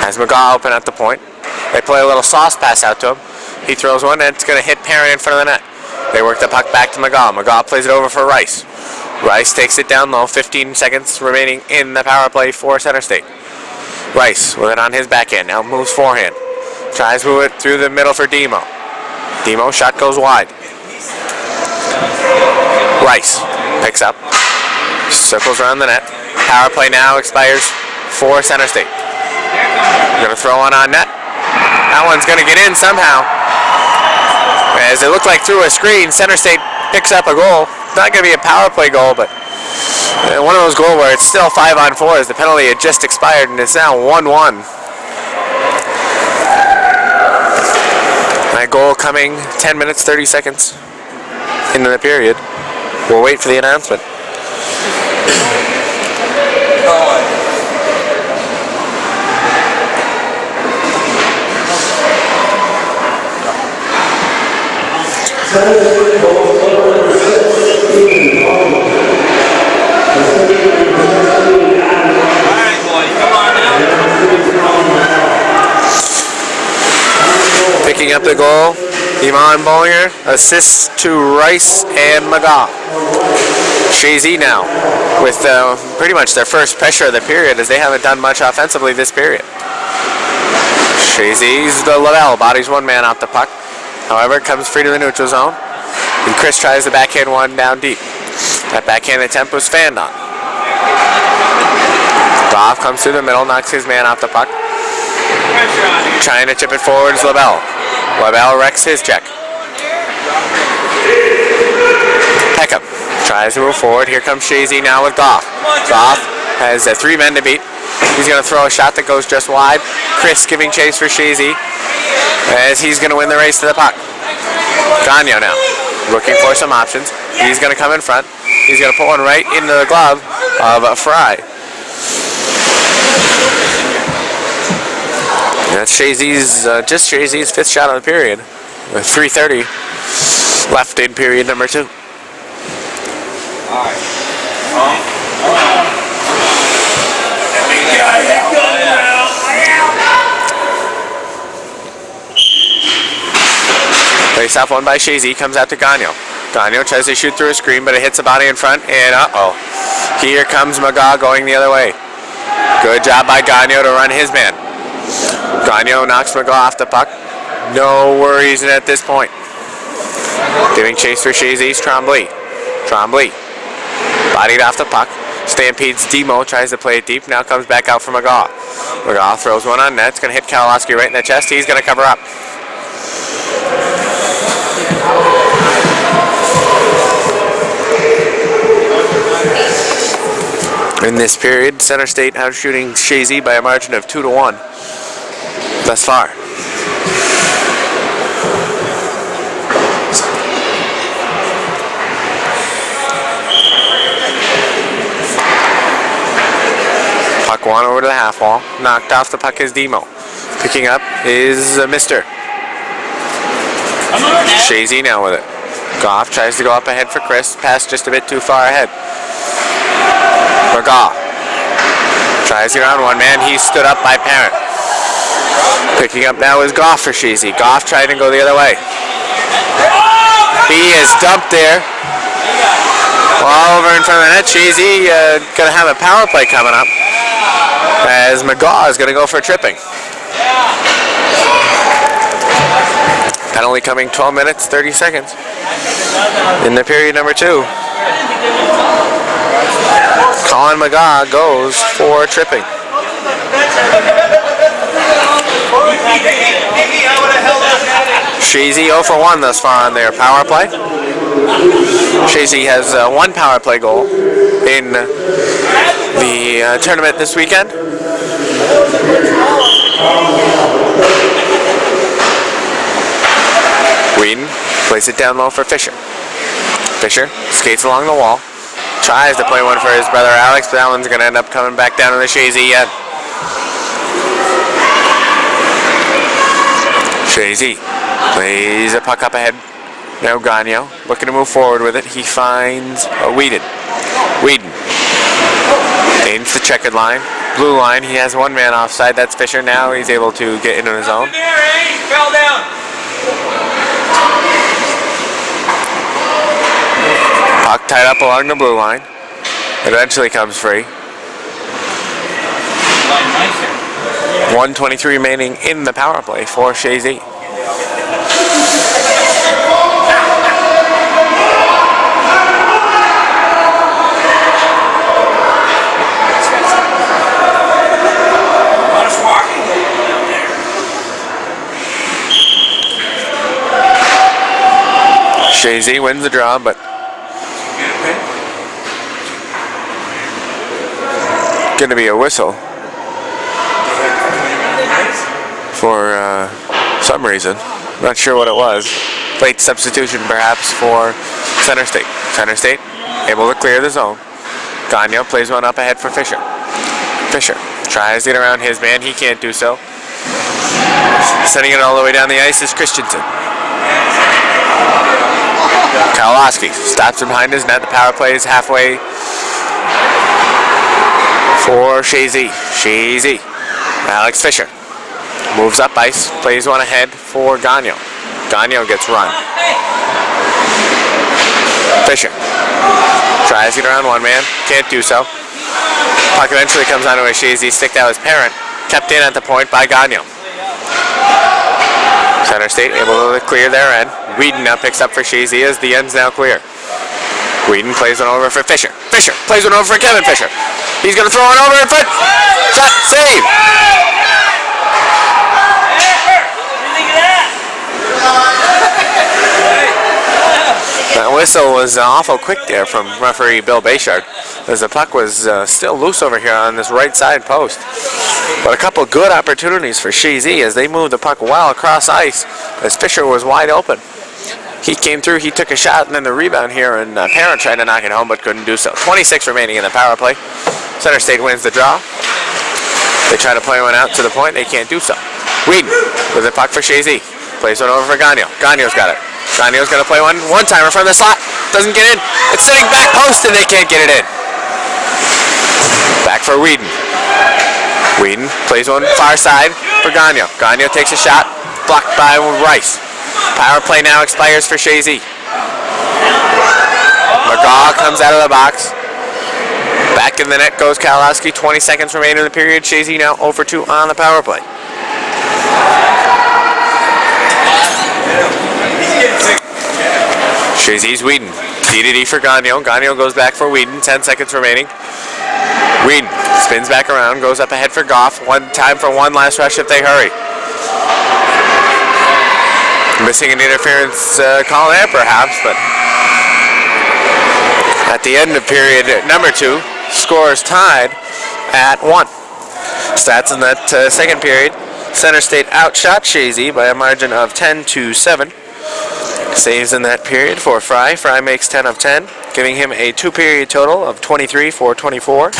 has McGaw open at the point. They play a little sauce pass out to him. He throws one and it's going to hit Perrin in front of the net. They work the puck back to McGaw. McGaw plays it over for Rice. Rice takes it down low. 15 seconds remaining in the power play for Center State. Rice with it on his backhand. Now moves forehand. Tries to move it through the middle for Demo. Demo shot goes wide. Rice picks up. Circles around the net. Power play now expires for Center State. Going to throw one on net. That one's going to get in somehow. As it looked like through a screen, Center State picks up a goal. Not going to be a power play goal, but one of those goals where it's still 5-on-4 as the penalty had just expired and it's now 1-1. That goal coming 10 minutes, 30 seconds into the period. We'll wait for the announcement. Picking up the goal, Iman Bollinger, assists to Rice and McGaw. Chazy now with pretty much their first pressure of the period as they haven't done much offensively this period. Chazy's the Lavelle, bodies one man off the puck. However, it comes free to the neutral zone. And Chris tries the backhand one down deep. That backhand attempt was fanned on. Goff comes through the middle, knocks his man off the puck. Trying to chip it forward is Lavelle. Lavelle wrecks his check. Peckham tries to move forward. Here comes Chazy now with Goff. Goff has 3 men to beat. He's going to throw a shot that goes just wide. Chris giving chase for Chazy as he's going to win the race to the puck. Gagnon now looking for some options. He's going to come in front. He's going to put one right into the glove of Fry. That's Chazy's, just Chazy's 5th shot of the period with 3:30 left in period number 2. Face off one by Chazy, comes out to Gagnon. Gagnon tries to shoot through a screen, but it hits the body in front, and here comes McGaw going the other way. Good job by Gagnon to run his man. Gagnon knocks McGaw off the puck. No worries at this point. Giving chase for Chazy's Tremblay. Tremblay bodied off the puck. Stampedes Demo, tries to play it deep. Now comes back out for McGaw. McGaw throws one on net. It's going to hit Kalowski right in the chest. He's going to cover up. In this period, Center State outshooting Chazy by a margin of 2-1 thus far. Puck one over to the half wall. Knocked off the puck is Demo. Picking up is Mister. Chazy now with it. Goff tries to go up ahead for Chris. Pass just a bit too far ahead. McGaw tries to get around one man. He's stood up by Parent. Picking up now is Goff for Chazy. Goff trying to go the other way. He is dumped there. All over in front of the net. Chazy going to have a power play coming up as McGaw is going to go for tripping. Penalty coming 12 minutes, 30 seconds in the period number 2. Colin McGaw goes for tripping. Chazy 0 for 1 thus far on their power play. Chazy has one power play goal in the tournament this weekend. Whedon plays it down low for Fisher. Fisher skates along the wall. Tries to play one for his brother Alex, but that one's going to end up coming back down to the Chazy end. Chazy plays a puck up ahead. Now Gagnon looking to move forward with it. He finds Whedon. Whedon aims the checkered line. Blue line. He has one man offside. That's Fisher. Now he's able to get into his own. Fell down. Puck tied up along the blue line. It eventually comes free. 1:23 remaining in the power play for Chazy. Chazy wins the draw, but going to be a whistle for some reason. Not sure what it was. Late substitution perhaps for Center State. Center State able to clear the zone. Gagnon plays one up ahead for Fisher. Fisher tries to get around his man. He can't do so. Sending it all the way down the ice is Christensen. Kalowski stops him behind his net. The power play is halfway for Chazy. Chazy. Alex Fisher moves up ice, plays one ahead for Gagnon. Gagnon gets run. Fisher tries to get around one man, can't do so. Puck eventually comes onto a Chazy, sticked out his Parent, kept in at the point by Gagnon. Center State able to clear their end. Whedon now picks up for Chazy as the end's now clear. Whedon plays one over for Fisher. Fisher plays one over for Kevin Fisher. He's going to throw it over in front. Shot, save. That whistle was awful quick there from referee Bill Bayshard, as the puck was still loose over here on this right side post. But a couple good opportunities for Chazy as they moved the puck well across ice as Fisher was wide open. He came through, he took a shot, and then the rebound here, and Parent tried to knock it home but couldn't do so. 26 remaining in the power play. Center State wins the draw. They try to play one out to the point, they can't do so. Whedon with the puck for Chazy. Plays one over for Gagnon. Gagnon's got it. Gagnon's going to play one-timer from the slot. Doesn't get in. It's sitting back post and they can't get it in. Back for Whedon. Whedon plays one far side for Gagnon. Gagnon takes a shot. Blocked by Rice. Power play now expires for Chazy. McGaw comes out of the box. Back in the net goes Kalowski. 20 seconds remaining in the period. Chazy now 0 for 2 on the power play. Chazy's Whedon. D for Gagnon. Gagnon goes back for Whedon. 10 seconds remaining. Whedon spins back around. Goes up ahead for Goff. One time for one last rush if they hurry. Missing an interference call there perhaps, but at the end of period number 2, scores tied at 1. Stats in that second period. Center State outshot Chazy by a margin of 10-7. Saves in that period for Fry. Fry makes 10 of 10, giving him a 2-period total of 23 for 24.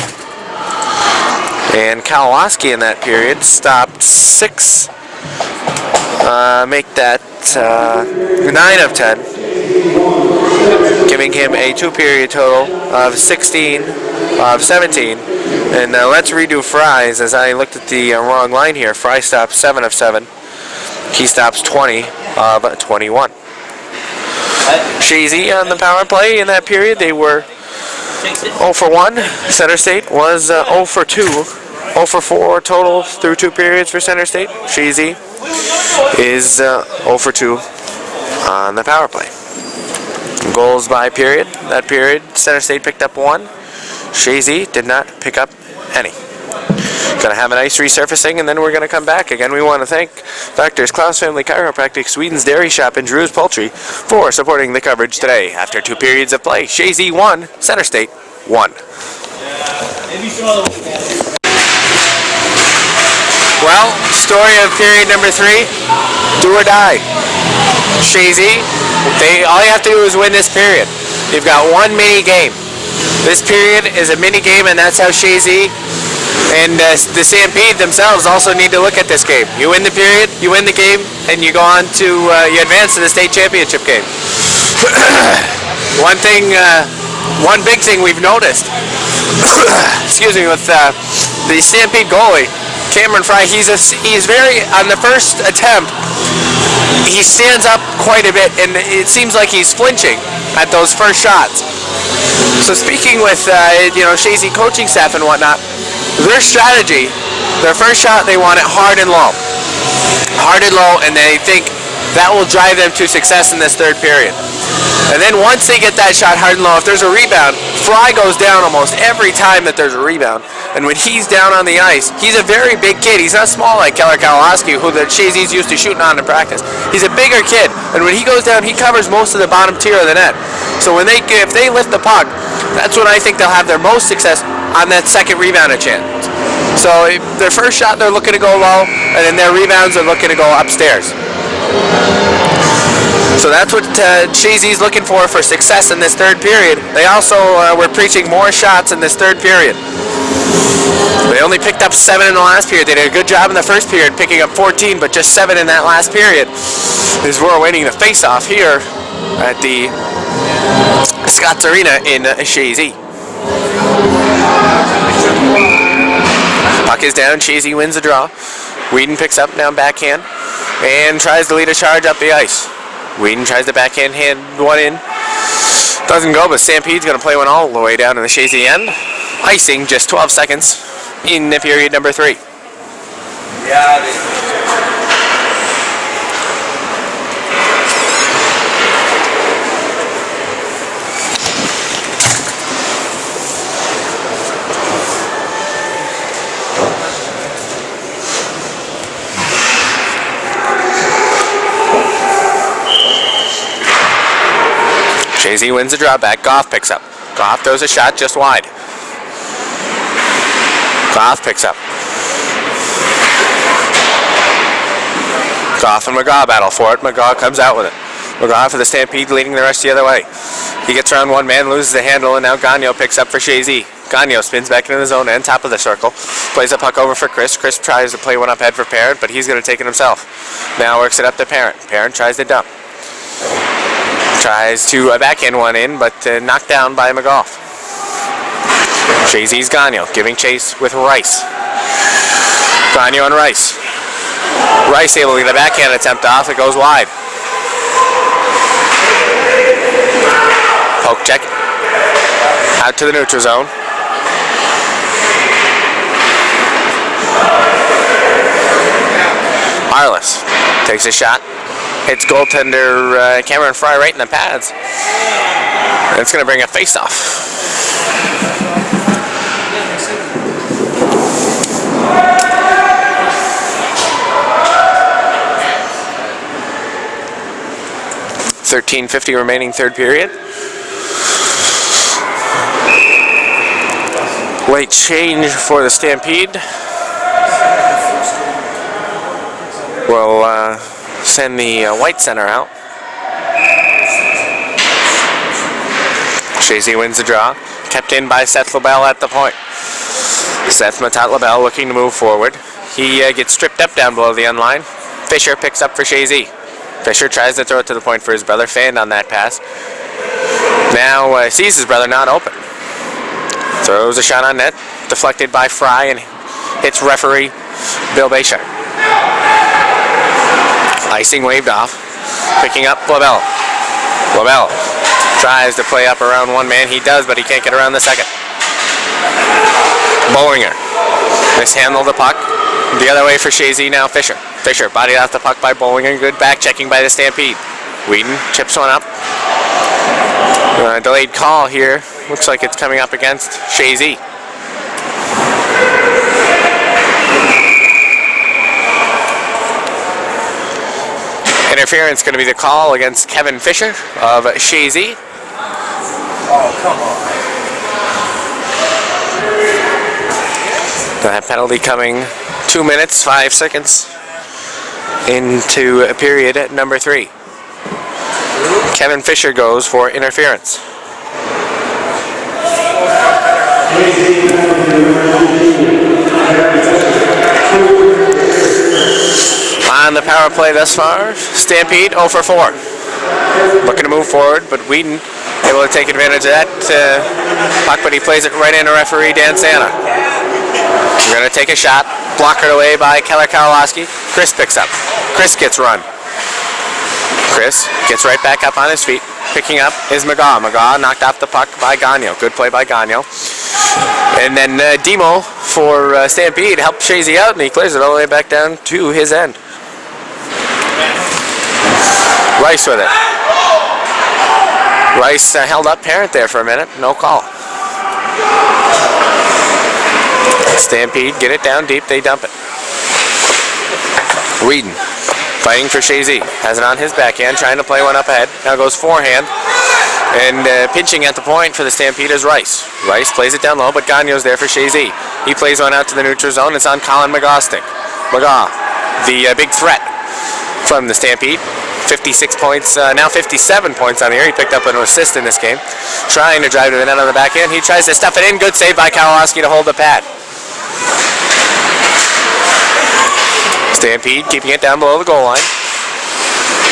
And Kowalski in that period stopped 6. Make that 9 of 10, giving him a 2-period total of 16 of 17. And let's redo Fry's, as I looked at the wrong line here. Fry stopped 7 of 7. He stops 20 of 21. Chazy on the power play in that period, they were 0 for 1. Center State was 0 for 2. 0 for 4 total through 2 periods for Center State. Chazy is 0 for 2 on the power play. Goals by period. That period, Center State picked up 1. Chazy did not pick up any. Going to have a nice resurfacing, and then we're going to come back. Again, we want to thank Doctors Klaus Family Chiropractic, Sweden's Dairy Shop, and Drew's Poultry for supporting the coverage today. After 2 periods of play, Chazy 1, Center State 1. Well, story of period number 3, do or die. Chazy, all you have to do is win this period. You've got 1 mini game. This period is a mini game, and that's how Chazy and the Stampede themselves also need to look at this game. You win the period, you win the game, and you go on to, you advance to the state championship game. One big thing we've noticed, excuse me, with the Stampede goalie, Cameron Fry, he's very, on the first attempt, he stands up quite a bit, and it seems like he's flinching at those first shots. So speaking with, Chazy coaching staff and whatnot, their strategy, their first shot, they want it hard and low. Hard and low, and they think that will drive them to success in this 3rd period. And then once they get that shot hard and low, if there's a rebound, Fry goes down almost every time that there's a rebound. And when he's down on the ice, he's a very big kid. He's not small like Keller Kowalski, who the Chazy's used to shooting on in practice. He's a bigger kid, and when he goes down, he covers most of the bottom tier of the net. So if they lift the puck, that's when I think they'll have their most success on that second rebound chance. So their first shot, they're looking to go low, and then their rebounds are looking to go upstairs. So that's what Chazy's looking for success in this 3rd period. They also were preaching more shots in this 3rd period. They only picked up 7 in the last period. They did a good job in the first period, picking up 14, but just 7 in that last period. As we're waiting to face off here at the Scotts Arena in Chazy. Puck is down. Chazy wins the draw. Whedon picks up down backhand and tries to lead a charge up the ice. Whedon tries to backhand hand one in. Doesn't go, but Stampede's going to play one all the way down to the Chazy end. Icing just 12 seconds in the period number 3. Yeah. Chazy wins the draw back. Goff picks up. Goff throws a shot just wide. Goff picks up. Goff and McGraw battle for it. McGraw comes out with it. McGraw for the Stampede, leading the rest the other way. He gets around one man, loses the handle, and now Gagnon picks up for Chazy. Gagnon spins back into the zone end, top of the circle. Plays a puck over for Chris. Chris tries to play one up head for Parent, but he's going to take it himself. Now works it up to Parent. Parent tries to dump. Tries to backhand one in, but knocked down by McGough. Chazy's Gagnon giving chase with Rice. Gagnon and Rice. Rice able to get a backhand attempt off. It goes wide. Poke check. Out to the neutral zone. Arliss takes a shot. Hits goaltender Cameron Fry right in the pads. And it's going to bring a face-off. $13:50 remaining third period. Late change for the Stampede. We'll send the white center out. Chazy wins the draw. Kept in by Seth LaBelle at the point. Seth Matat-LaBelle looking to move forward. He gets stripped up down below the end line. Fisher picks up for Chazy. Fisher tries to throw it to the point for his brother. Fanned on that pass. Now sees his brother not open. Throws a shot on net. Deflected by Fry and hits referee Bill Bayshire. Icing waved off. Picking up LaBelle. LaBelle tries to play up around one man. He does, but he can't get around the second. Bollinger mishandled the puck. The other way for Chazy now. Fisher. Fisher bodied off the puck by Bollinger. Good back checking by the Stampede. Whedon chips one up. Delayed call here. Looks like it's coming up against Chazy. Interference going to be the call against Kevin Fisher of Chazy. Oh, come on. That penalty coming 2 minutes, 5 seconds into period at number 3. Kevin Fisher goes for interference. On the power play thus far, Stampede 0 for 4. Looking to move forward, but Whedon able to take advantage of that puck, but he plays it right into referee Dan Santa. We're going to take a shot, blockered away by Keller Kowalski. Chris picks up. Chris gets run. Chris gets right back up on his feet. Picking up is McGaw. McGaw knocked off the puck by Gagnon. Good play by Gagnon. And then Demo for Stampede helped Chazy out, and he clears it all the way back down to his end. Rice with it. Rice held up Parent there for a minute. No call. Stampede get it down deep. They dump it. Whedon fighting for Chazy. Has it on his backhand. Trying to play one up ahead. Now goes forehand. And pinching at the point for the Stampede is Rice. Rice plays it down low, but Gagno's there for Chazy. He plays one out to the neutral zone. It's on Colin McGaw's stick. McGaw, the big threat from the Stampede. 56 points, now 57 points on the year. He picked up an assist in this game. Trying to drive to the net on the backhand. He tries to stuff it in. Good save by Kowalski to hold the pad. Stampede keeping it down below the goal line.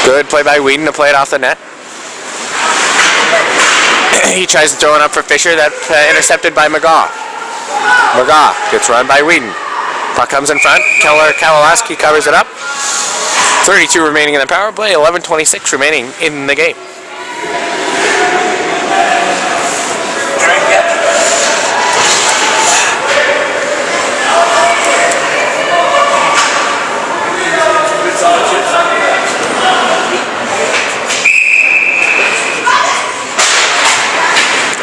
Good play by Whedon to play it off the net. He tries to throw it up for Fisher. That intercepted by McGaw. McGaw gets run by Whedon. Puck comes in front. Keller Kowalski covers it up. 32 remaining in the power play. 11:26 remaining in the game.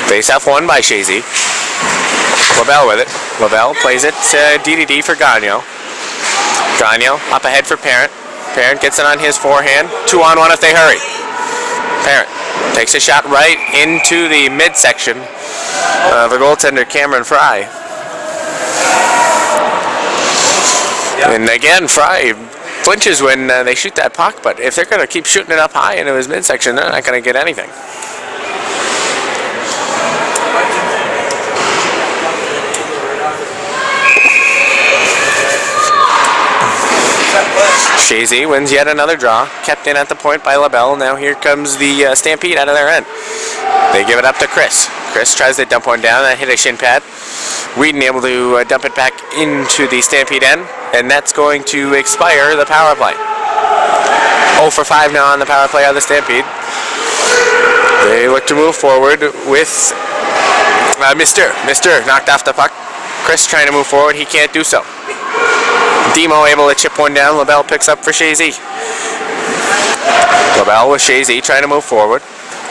Face-off won by Chazy. LaBelle with it. LaBelle plays it to DDD for Gagnon. Gagnon up ahead for Parent. Parent gets it on his forehand. 2-on-1 if they hurry. Parent takes a shot right into the midsection of the goaltender Cameron Fry. And again, Fry flinches when they shoot that puck, but if they're going to keep shooting it up high into his midsection, they're not going to get anything. Chazy wins yet another draw. Kept in at the point by LaBelle. Now here comes the Stampede out of their end. They give it up to Chris. Chris tries to dump one down. That hit a shin pad. Whedon able to dump it back into the Stampede end. And that's going to expire the power play. 0 for 5 now on the power play of the Stampede. They look to move forward with Mr. knocked off the puck. Chris trying to move forward. He can't do so. Demo able to chip one down. LaBelle picks up for Chazy. LaBelle with Chazy trying to move forward.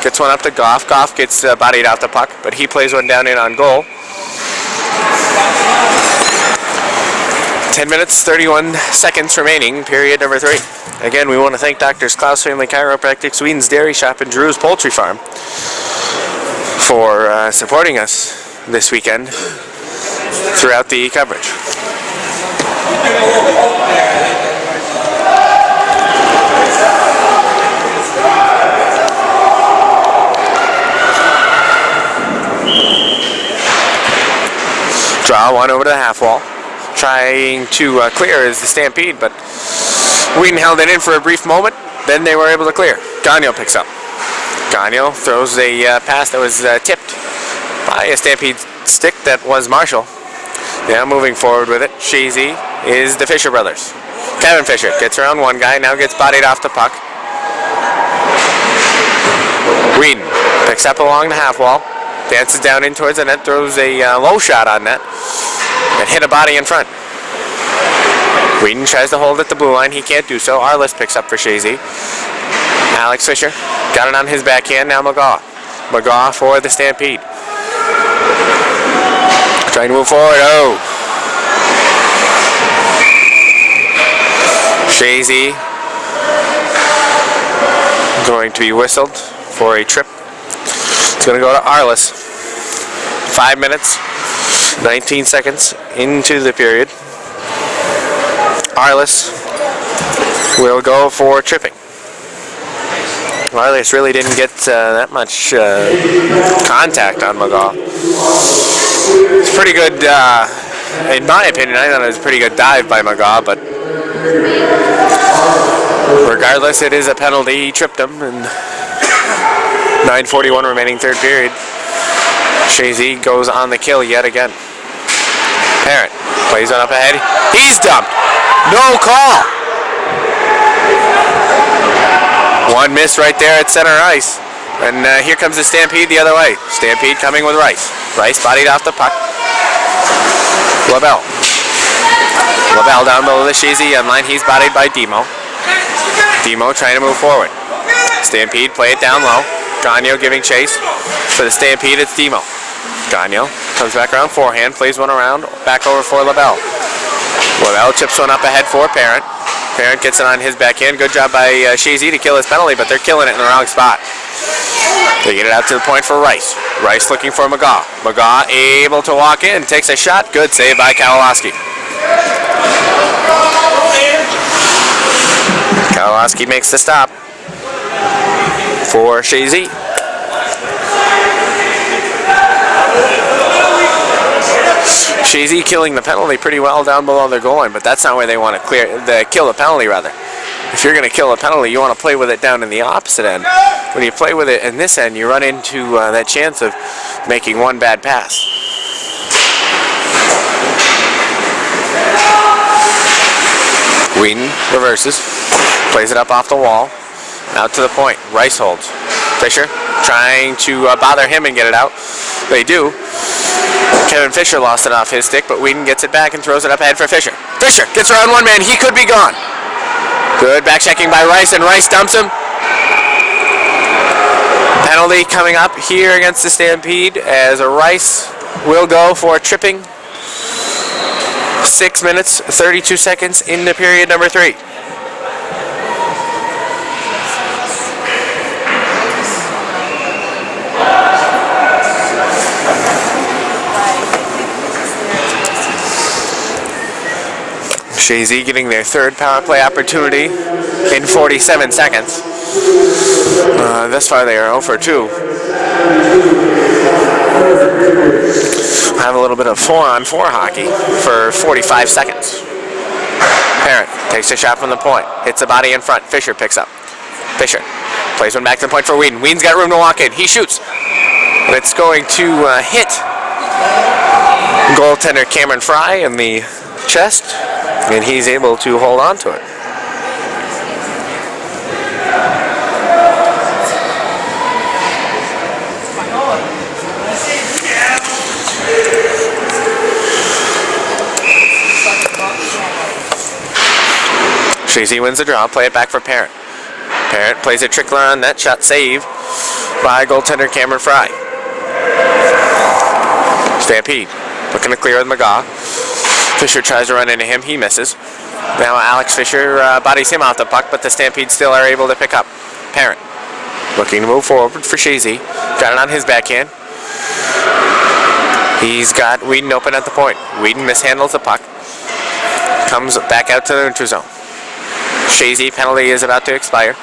Gets one up to Goff. Goff gets bodied out the puck, but he plays one down in on goal. 10 minutes, 31 seconds remaining, period number 3. Again, we want to thank Doctors Klaus Family Chiropractic, Sweden's Dairy Shop, and Drew's Poultry Farm for supporting us this weekend throughout the coverage. Draw McGaw, one over to the half wall. Trying to clear is the Stampede, but Whedon held it in for a brief moment. Then they were able to clear. Gagnon picks up. Gagnon throws a pass that was tipped by a Stampede stick that was Marshall. Now moving forward with it, Chazy is the Fisher brothers. Kevin Fisher gets around one guy, now gets bodied off the puck. Whedon picks up along the half wall, dances down in towards the net, throws a low shot on net, and hit a body in front. Whedon tries to hold at the blue line, he can't do so. Arliss picks up for Chazy. Alex Fisher got it on his backhand, now McGaw. McGaw for the Stampede. Trying to move forward, oh! Chazy going to be whistled for a trip. It's going to go to Arliss. 5 minutes, 19 seconds into the period. Arliss will go for tripping. Arliss really didn't get that much contact on McGaw. It's pretty good, in my opinion. I thought it was a pretty good dive by McGaw, but regardless, it is a penalty. He tripped him, and 9:41 remaining third period. Chazy goes on the kill yet again. Parent plays on up ahead. He's dumped. No call. One miss right there at center ice. And here comes the Stampede the other way. Stampede coming with Rice. Rice bodied off the puck. LaBelle. LaBelle down below the Chazy end line. He's bodied by Demo. Demo trying to move forward. Stampede play it down low. Gagnon giving chase. For the Stampede, it's Demo. Gagnon comes back around forehand, plays one around, back over for LaBelle. LaBelle chips one up ahead for Parent. Parent gets it on his backhand. Good job by Chazy to kill his penalty, but they're killing it in the wrong spot. They get it out to the point for Rice. Rice looking for McGaw. McGaw able to walk in, takes a shot. Good save by Kowalski. Kowalski makes the stop for Chazy. Chazy killing the penalty pretty well down below their goal line, but that's not where they want to kill the penalty, rather. If you're going to kill a penalty, you want to play with it down in the opposite end. When you play with it in this end, you run into that chance of making one bad pass. Whedon reverses, plays it up off the wall, out to the point. Rice holds. Fisher trying to bother him and get it out. They do. Kevin Fisher lost it off his stick, but Whedon gets it back and throws it up ahead for Fisher. Fisher gets around one man. He could be gone. Good back checking by Rice, and Rice dumps him. Penalty coming up here against the Stampede as Rice will go for tripping. 6 minutes, 32 seconds into period number 3. Chazy getting their third power play opportunity in 47 seconds. Thus far they are 0 for 2. Have a little bit of 4-on-4 hockey for 45 seconds. Parent takes a shot from the point. Hits the body in front. Fisher picks up. Fisher plays one back to the point for Whedon. Whedon's got room to walk in. He shoots. But it's going to hit goaltender Cameron Fry in the chest, and he's able to hold on to it. Chazy wins the draw. Play it back for Parent. Parent plays a trickler on net. Shot save by goaltender Cameron Fry. Stampede looking to clear with McGaw. Fisher tries to run into him. He misses. Now Alex Fisher bodies him off the puck, but the Stampede still are able to pick up. Parent looking to move forward for Chazy. Got it on his backhand. He's got Whedon open at the point. Whedon mishandles the puck. Comes back out to the neutral zone. Chazy penalty is about to expire.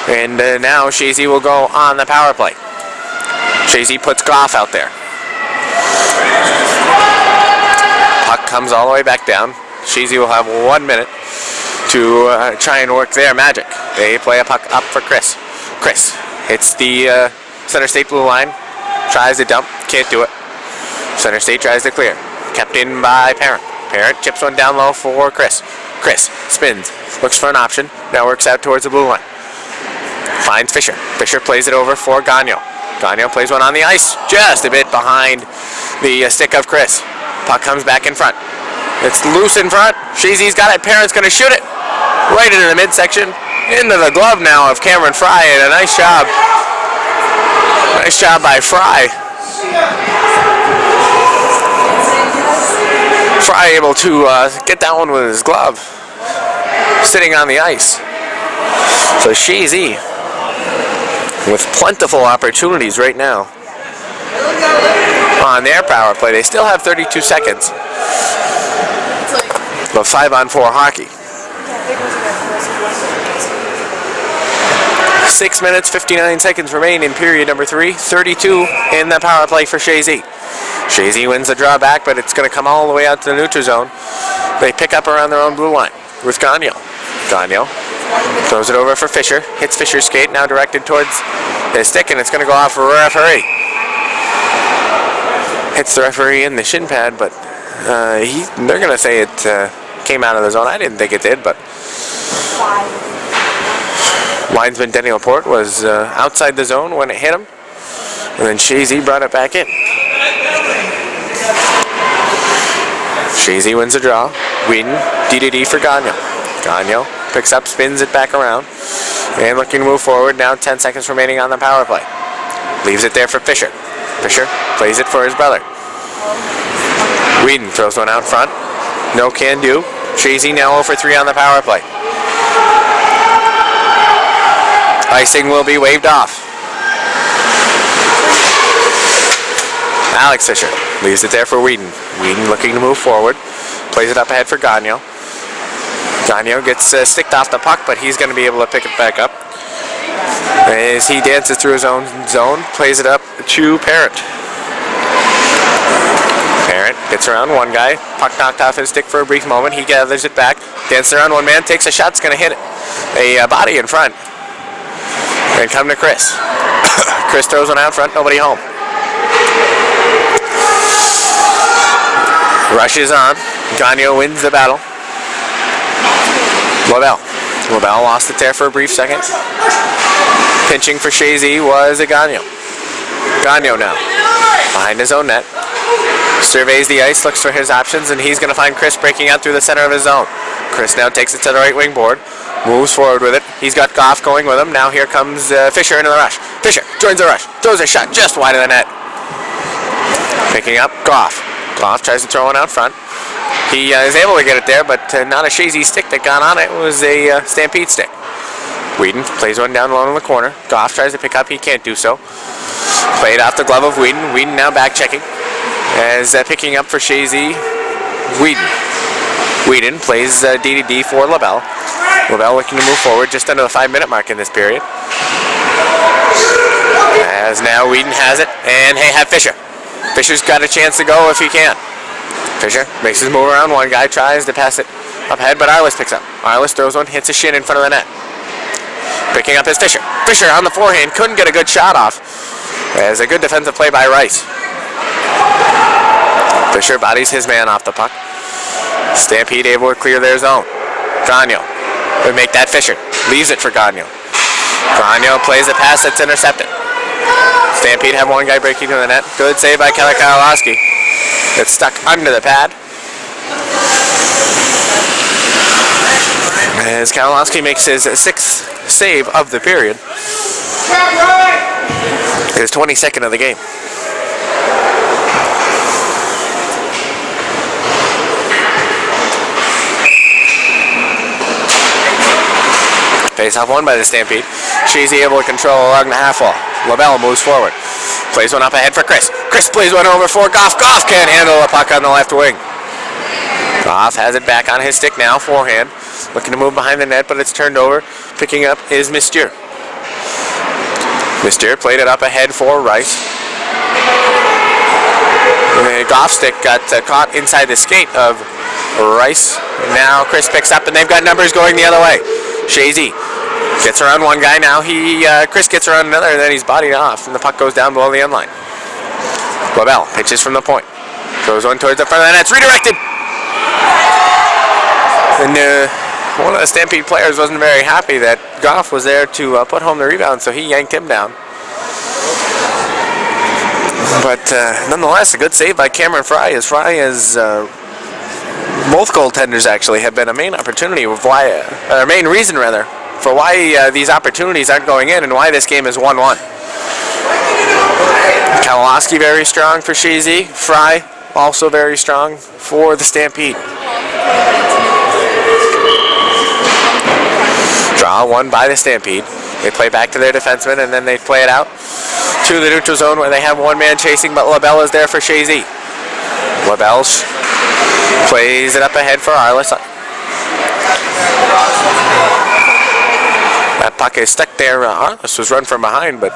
And now Chazy will go on the power play. Chazy puts Goff out there. comes all the way back down. Chazy will have 1 minute to try and work their magic. They play a puck up for Chris. Chris hits the center state blue line. Tries to dump. Can't do it. Center state tries to clear. Kept in by Parent. Parent chips one down low for Chris. Chris spins. Looks for an option. Now works out towards the blue line. Finds Fisher. Fisher plays it over for Gagnon. Gagnon plays one on the ice. Just a bit behind the stick of Chris. Puck comes back in front. It's loose in front. Chazy's got it. Parent's going to shoot it. Right into the midsection. Into the glove now of Cameron Fry. And a nice job. Nice job by Fry. Fry able to get that one with his glove. Sitting on the ice. So Chazy with plentiful opportunities right now on their power play. They still have 32 seconds. But 5-on-4 hockey. 6 minutes, 59 seconds remain in period number 3. 32 in the power play for Chazy. Chazy wins the draw back, but it's going to come all the way out to the neutral zone. They pick up around their own blue line with Gagnon. Gagnon throws it over for Fisher. Hits Fisher's skate, now directed towards his stick, and it's going to go off for a referee. Hits the referee in the shin pad, but they're going to say it came out of the zone. I didn't think it did, but linesman Denny Laporte was outside the zone when it hit him, and then Chazy brought it back in. Chazy wins the draw. Whedon, D for Gagnon. Gagnon picks up, spins it back around, and looking to move forward. Now 10 seconds remaining on the power play. Leaves it there for Fisher. Fisher plays it for his brother. Whedon throws one out front. No can do. Chazy now 0 for 3 on the power play. Icing will be waved off. Alex Fisher leaves it there for Whedon. Whedon looking to move forward. Plays it up ahead for Gagnon. Gagnon gets sticked off the puck, but he's going to be able to pick it back up. As he dances through his own zone, plays it up to Parent. Parent gets around one guy. Puck knocked off his stick for a brief moment. He gathers it back. Dances around one man, takes a shot. It's going to hit a body in front. And come to Chris. Chris throws one out front, nobody home. Rushes on. Gagnon wins the battle. LaBelle lost it there for a brief second. Pinching for Chazy was a Gagnon. Gagnon now. Behind his own net. Surveys the ice, looks for his options, and he's going to find Chris breaking out through the center of his zone. Chris now takes it to the right wing board. Moves forward with it. He's got Goff going with him. Now here comes Fisher into the rush. Fisher joins the rush. Throws a shot just wide of the net. Picking up Goff. Goff tries to throw one out front. He is able to get it there, but not a Chazy stick that got on it. It was a Stampede stick. Whedon plays one down low in the corner. Goff tries to pick up. He can't do so. Played off the glove of Whedon. Whedon now back checking. As picking up for Chazy, Whedon. Whedon plays D for LaBelle. LaBelle looking to move forward just under the 5-minute mark in this period. As now Whedon has it, and hey, have Fisher. Fisher's got a chance to go if he can. Fisher makes his move around one guy, tries to pass it up ahead, but Arliss picks up. Arliss throws one, hits a shin in front of the net. Picking up is Fisher. Fisher on the forehand, couldn't get a good shot off. As a good defensive play by Rice. Fisher bodies his man off the puck. Stampede able to clear their zone. Gagnon would make that Fisher. Leaves it for Gagnon. Gagnon plays a pass that's intercepted. Stampede have one guy breaking to the net. Good save by Kelly Karolowski. It's stuck under the pad. As Karolowski makes his 6th save of the period. His 22nd of the game. Face-off won by the Stampede. Chazy able to control along the half wall. LaBelle moves forward. Plays one up ahead for Chris. Chris plays one over for Goff. Goff can't handle the puck on the left wing. Goff has it back on his stick now, forehand. Looking to move behind the net, but it's turned over. Picking up is Mister. Mister played it up ahead for Rice. The golf stick got caught inside the skate of Rice. Now Chris picks up, and they've got numbers going the other way. Chazy gets around one guy now. Chris gets around another, and then he's bodied off, and the puck goes down below the end line. LaBelle pitches from the point. Throws one towards the front of the net. It's redirected. And one of the Stampede players wasn't very happy that Goff was there to put home the rebound, so he yanked him down. But nonetheless, a good save by Cameron Fry. As Fry is both goaltenders actually have been a main opportunity of why, or main reason rather, for why these opportunities aren't going in and why this game is 1-1. Kalowski very strong for Chazy. Fry also very strong for the Stampede. Draw one by the Stampede. They play back to their defenseman, and then they play it out to the neutral zone where they have one man chasing, but LaBelle is there for Chazy. LaBelle plays it up ahead for Arliss. That puck is stuck there. Arliss was run from behind, but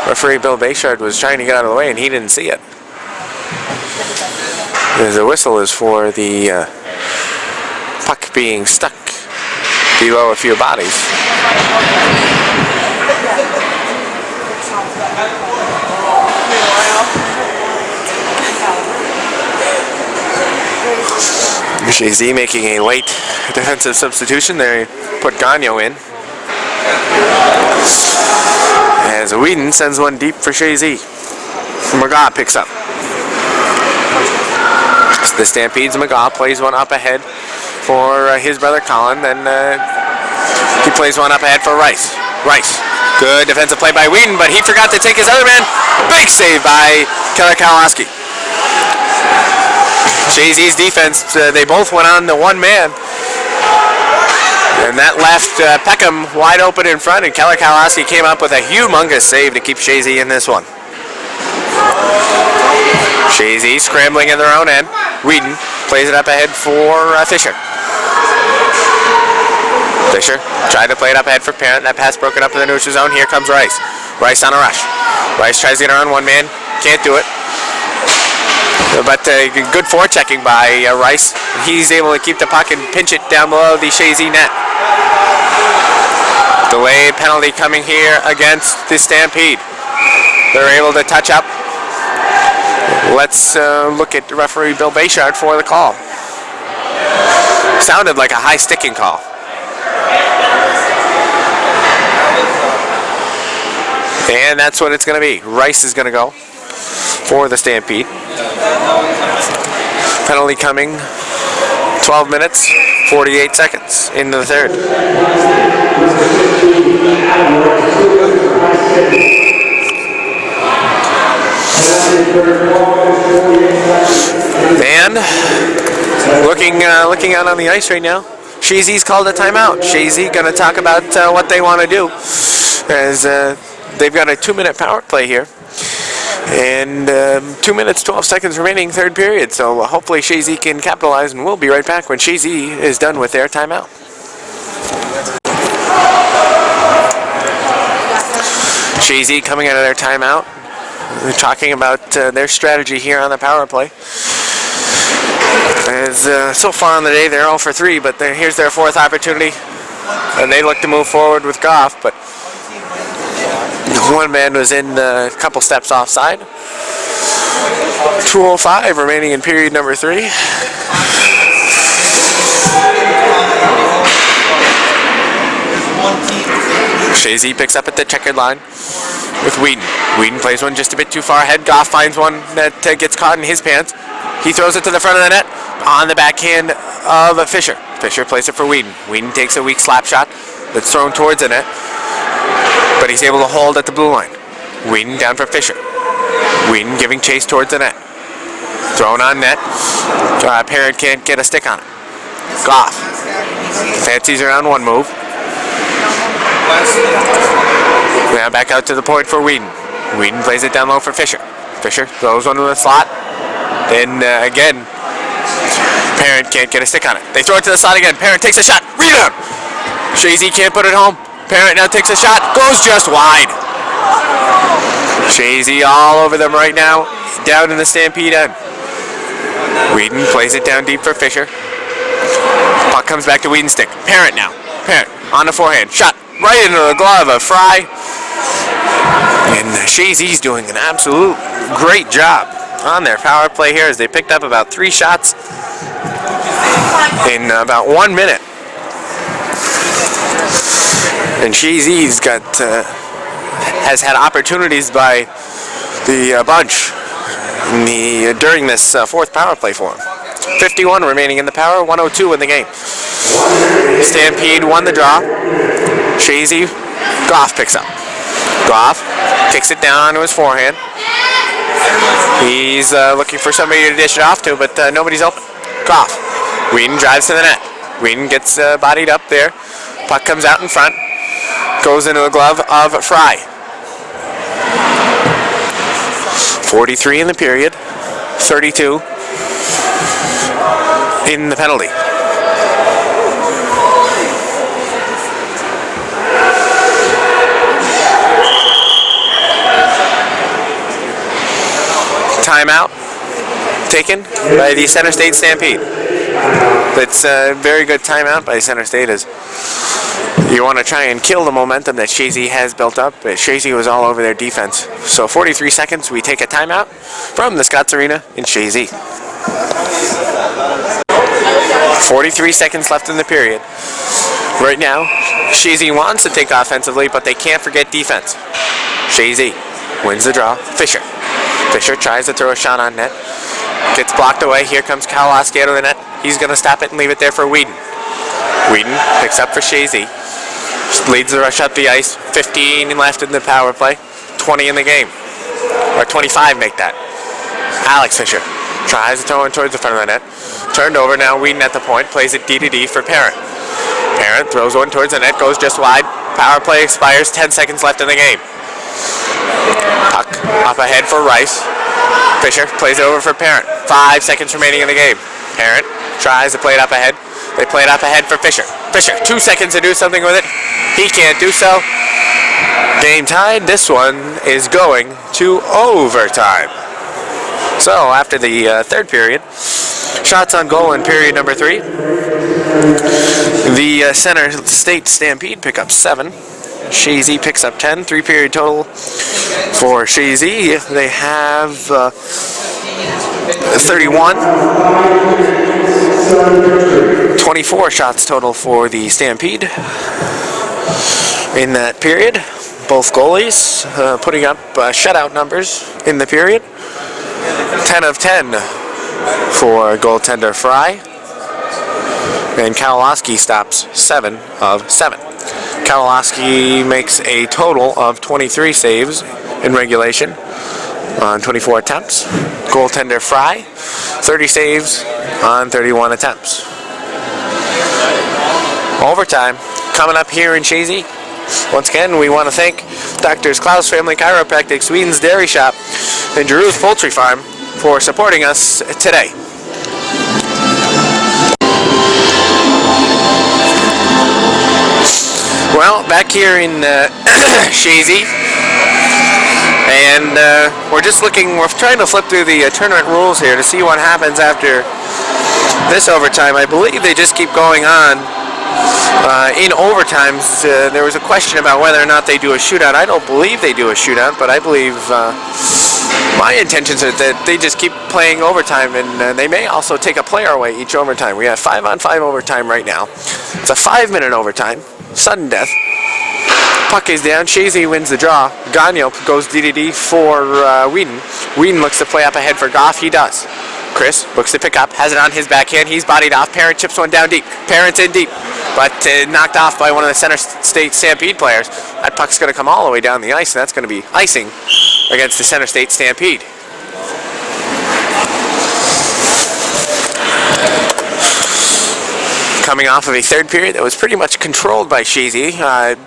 referee Bill Bayshard was trying to get out of the way, and he didn't see it. The whistle is for the puck being stuck below a few bodies. Chazy making a late defensive substitution. They put Gagnon in. As Whedon sends one deep for Chazy. McGaw picks up. So the Stampede's McGaw plays one up ahead for his brother Colin. Then he plays one up ahead for Rice. Rice. Good defensive play by Whedon, but he forgot to take his other man. Big save by Keller Kalowski. Chazy's defense, they both went on the one man. And that left Peckham wide open in front, and Keller Kalowski came up with a humongous save to keep Chazy in this one. Chazy scrambling in their own end. Whedon plays it up ahead for Fisher. Fisher tried to play it up ahead for Parent. That pass broken up in the neutral zone. Here comes Rice. Rice on a rush. Rice tries to get around one man. Can't do it. But good forechecking by Rice. He's able to keep the puck and pinch it down below the Chazy net. Delayed penalty coming here against the Stampede. They're able to touch up. Let's look at referee Bill Bayshard for the call. Sounded like a high sticking call. And that's what it's going to be. Rice is going to go for the Stampede. Penalty coming 12 minutes, 48 seconds into the third. And looking out on the ice right now, Chazy's called a timeout. Chazy going to talk about what they want to do, as they've got a 2-minute power play here. And 2 minutes, 12 seconds remaining, third period. So hopefully Chazy can capitalize, and we'll be right back when Chazy is done with their timeout. Chazy coming out of their timeout. They're talking about their strategy here on the power play. As so far on the day, they're 0 for 3, but here's their fourth opportunity. And they look to move forward with Goff, but one man was in a couple steps offside. 2:05 remaining in period number 3. Chazy picks up at the checkered line with Whedon. Whedon plays one just a bit too far ahead. Goff finds one that gets caught in his pants. He throws it to the front of the net on the backhand of Fisher. Fisher plays it for Whedon. Whedon takes a weak slap shot that's thrown towards the net, but he's able to hold at the blue line. Whedon down for Fisher. Whedon giving chase towards the net. Thrown on net. Parent can't get a stick on it. Goff fancies around one move. Now back out to the point for Whedon. Whedon plays it down low for Fisher. Fisher throws one in the slot. Then again, Parent can't get a stick on it. They throw it to the slot again. Parent takes a shot. Rebound. Chazy can't put it home. Parent now takes a shot. Goes just wide. Chazy all over them right now. Down in the Stampede end. Whedon plays it down deep for Fisher. Puck comes back to Whedon's stick. Parent now. Parent on the forehand. Shot right into the glove of Fry. And Chazy's doing an absolute great job on their power play here as they picked up about 3 shots in about 1 minute. And Chazy's has had opportunities by the bunch during this 4th power play for him. 51 remaining in the power, 102 in the game. Stampede won the draw. Chazy, Goff picks up. Goff kicks it down onto his forehand. He's looking for somebody to dish it off to, but nobody's open. Goff. Whedon drives to the net. Whedon gets bodied up there. Puck comes out in front. Goes into the glove of Fry. 43 in the period. 32 in the penalty. Timeout taken by the Center State Stampede. That's a very good timeout by Center State as you want to try and kill the momentum that Chazy has built up. But Chazy was all over their defense. So 43 seconds, we take a timeout from the Scotts Arena in Chazy. 43 seconds left in the period. Right now, Chazy wants to take offensively, but they can't forget defense. Chazy wins the draw. Fisher. Fisher tries to throw a shot on net. Gets blocked away. Here comes Kowalski out of the net. He's going to stop it and leave it there for Whedon. Whedon picks up for Chazy. Leads the rush up the ice. 15 left in the power play. 20 in the game. Or 25 make that. Alex Fisher tries to throw it towards the front of the net. Turned over now. Whedon at the point. Plays it D-to-D for Parent. Parent throws one towards the net. Goes just wide. Power play expires. 10 seconds left in the game. Puck up ahead for Rice. Fisher plays it over for Parent. 5 seconds remaining in the game. Parent tries to play it up ahead. They play it up ahead for Fisher. Fisher, 2 seconds to do something with it. He can't do so. Game tied. This one is going to overtime. So after the third period, shots on goal in period number 3. The Center State Stampede pick up 7. Chazy picks up 10. 3-period total for Chazy. They have 31. 24 shots total for the Stampede in that period. Both goalies putting up shutout numbers in the period. 10 of 10 for goaltender Fry. And Kowalski stops 7 of 7. Kowalski makes a total of 23 saves in regulation on 24 attempts. Goaltender Fry, 30 saves on 31 attempts. Overtime coming up here in Chazy. Once again, we want to thank Drs. Klaus Family Chiropractic, Sweden's Dairy Shop, and Giroux's Poultry Farm for supporting us today. Well, back here in Chazy, and we're trying to flip through the tournament rules here to see what happens after this overtime. I believe they just keep going on. In overtimes, there was a question about whether or not they do a shootout. I don't believe they do a shootout, but I believe my intentions are that they just keep playing overtime, and they may also take a player away each overtime. We have 5-on-5 overtime right now. It's a 5-minute overtime. Sudden death. Puck is down. Chazy wins the draw. Gagnon goes D-to-D for Whedon. Whedon looks to play up ahead for Goff. He does. Chris looks to pick up. Has it on his backhand. He's bodied off. Parent chips one down deep. Parent's in deep. But knocked off by one of the Center State Stampede players. That puck's going to come all the way down the ice, and that's going to be icing against the Center State Stampede. Coming off of a third period that was pretty much controlled by Chazy.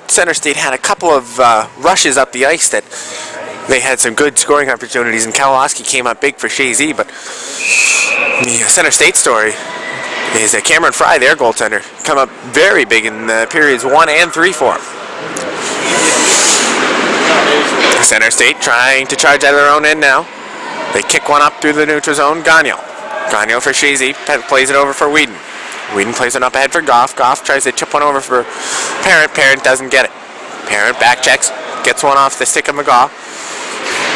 Center State had a couple of rushes up the ice that they had some good scoring opportunities, and Kowalski came up big for Chazy, but the Center State story is that Cameron Fry, their goaltender, come up very big in periods 1 and 3 for him. Center State trying to charge out of their own end now. They kick one up through the neutral zone. Gagnon Gagnon for Chazy, plays it over for Whedon. Whedon plays it up ahead for Goff. Goff tries to chip one over for Parent. Parent doesn't get it. Parent back checks, gets one off the stick of McGaw.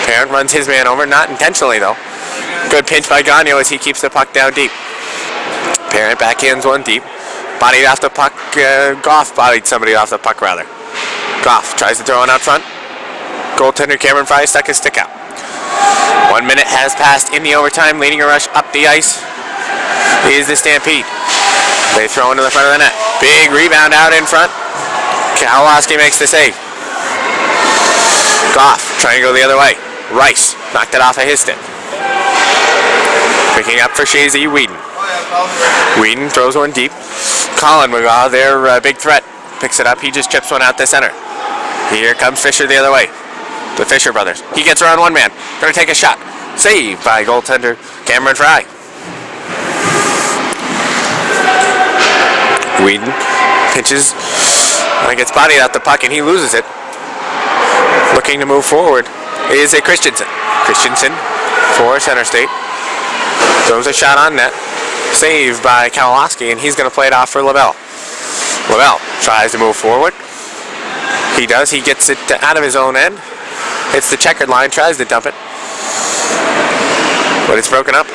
Parent runs his man over, not intentionally though. Good pinch by Gagnon as he keeps the puck down deep. Parent backhands one deep. Bodied off the puck. Goff bodied somebody off the puck rather. Goff tries to throw it out front. Goaltender Cameron Fry stuck his stick out. 1 minute has passed in the overtime. Leading a rush up the ice is the Stampede. They throw into the front of the net. Big rebound out in front. Kowalski makes the save. Goff trying to go the other way. Rice knocked it off of his stick. Picking up for Chazy, Whedon. Whedon throws one deep. Colin McGaw, their big threat, picks it up. He just chips one out the center. Here comes Fisher the other way. The Fisher brothers. He gets around one man. Gonna take a shot. Saved by goaltender Cameron Fry. Whedon pitches. Gets bodied out the puck and he loses it. Looking to move forward is a Christensen. Christensen for Center State. Throws a shot on net. Saved by Kowalski, and he's going to play it off for Lavelle. Lavelle tries to move forward. He does. He gets it out of his own end. Hits the checkered line. Tries to dump it. But it's broken up.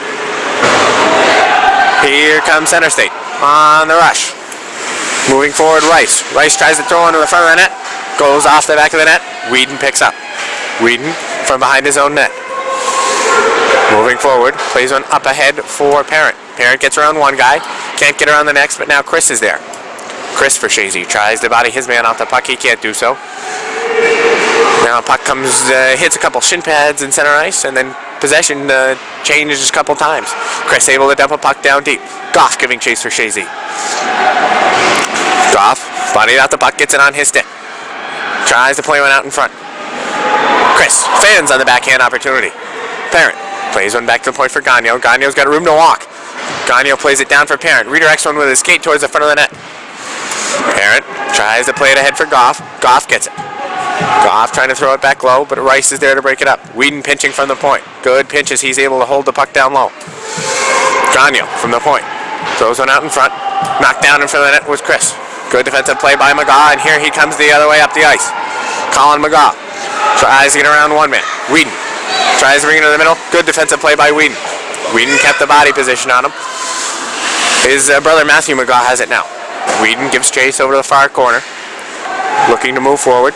Here comes Center State on the rush. Moving forward, Rice. Rice tries to throw into the front of the net. Goes off the back of the net. Whedon picks up. Whedon from behind his own net. Moving forward, plays one up ahead for Parent. Parent gets around one guy. Can't get around the next, but now Chris is there. Chris for Chazy tries to body his man off the puck. He can't do so. Now puck comes, hits a couple shin pads in center ice, and then possession changes a couple times. Chris able to dump a puck down deep. Goff giving chase for Chazy. Goff bodied out the puck, gets it on his stick. Tries to play one out in front. Chris fans on the backhand opportunity. Parent plays one back to the point for Gagnon. Gagnon's got room to walk. Gagnon plays it down for Parent. Redirects one with his skate towards the front of the net. Parent tries to play it ahead for Goff. Goff gets it. Goff trying to throw it back low, but Rice is there to break it up. Whedon pinching from the point. Good pinches. He's able to hold the puck down low. Gagnon from the point. Throws one out in front. Knocked down in front of the net was Chris. Good defensive play by McGaw, and here he comes the other way up the ice. Colin McGaw tries to get around one man. Whedon tries to bring it to the middle. Good defensive play by Whedon. Whedon kept the body position on him. His brother Matthew McGaw has it now. Whedon gives chase over to the far corner. Looking to move forward.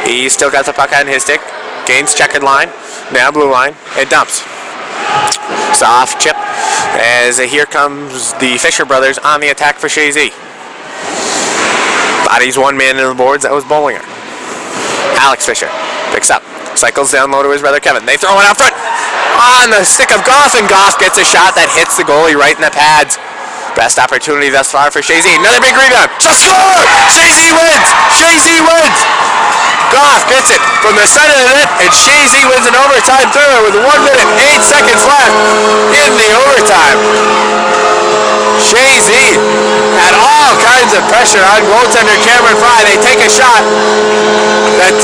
He's still got the puck on his stick. Gains checkered line. Now blue line. It dumps. Soft chip. As here comes the Fisher brothers on the attack for Chazy. Bodies one man in the boards. That was Bollinger. Alex Fisher picks up. Cycles down low to his brother Kevin. They throw it out front. On the stick of Goff, and Goff gets a shot that hits the goalie right in the pads. Best opportunity thus far for Chazy. Another big rebound. Just score! Chazy wins! Chazy wins! Goff gets it from the center of the net, and Chazy wins an overtime thriller with 1 minute, 8 seconds left in the overtime. Chazy had all kinds of pressure on goaltender Cameron Fry. They take a shot that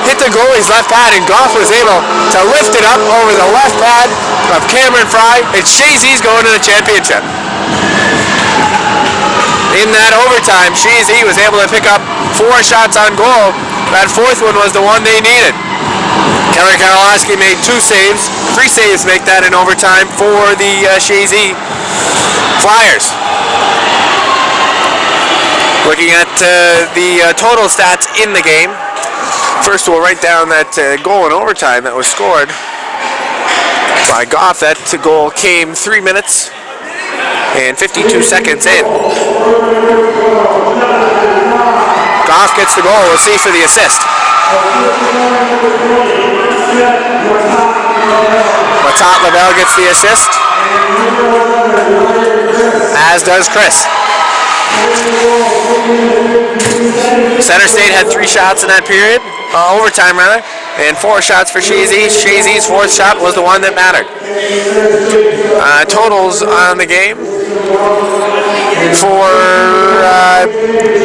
hit the goalie's left pad, and Goff was able to lift it up over the left pad of Cameron Fry, and Chazy's going to the championship. In that overtime, Chazy was able to pick up 4 shots on goal. That fourth one was the one they needed. Keller Kowalski made 2 saves. 3 saves make that in overtime for the Chazy Flyers. Looking at the total stats in the game. First, we'll write down that goal in overtime that was scored by Goff. That goal came 3 minutes and 52 seconds in. Goff gets the goal. We'll see for the assist. Matat Lavelle gets the assist, as does Chris. Center State had 3 shots in that period, overtime rather, and 4 shots for Chazy. Chazy's 4th shot was the one that mattered. Totals on the game for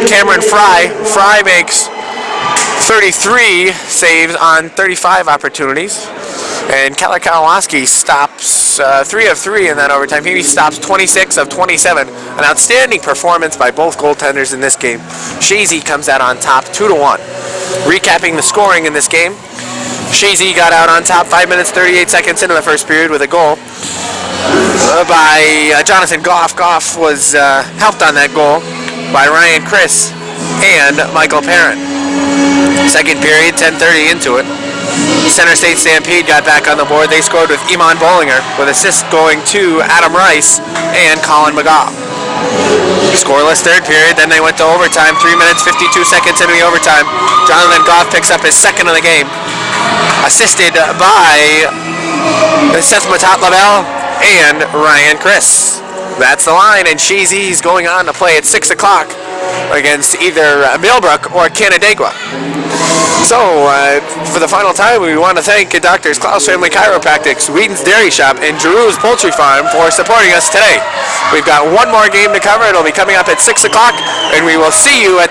Cameron Fry. Fry makes 33 saves on 35 opportunities. And Keller Kowalski stops 3 of 3 in that overtime. He stops 26 of 27. An outstanding performance by both goaltenders in this game. Chazy comes out on top 2-1. Recapping the scoring in this game, Chazy got out on top 5 minutes 38 seconds into the first period with a goal by Jonathan Goff. Goff was helped on that goal by Ryan Chris and Michael Perrin. Second period, 10:30 into it. Center State Stampede got back on the board. They scored with Iman Bollinger, with assists going to Adam Rice and Colin McGaw. Scoreless third period, then they went to overtime. 3 minutes, 52 seconds into the overtime. Jonathan Goff picks up his second of the game, assisted by Seth Matat-Lavelle and Ryan Chris. That's the line, and Chazy's going on to play at 6 o'clock against either Millbrook or Canandaigua. So, for the final time, we want to thank Doctors Klaus Family Chiropractics, Whedon's Dairy Shop, and Giroux's Poultry Farm for supporting us today. We've got one more game to cover. It'll be coming up at 6 o'clock, and we will see you at the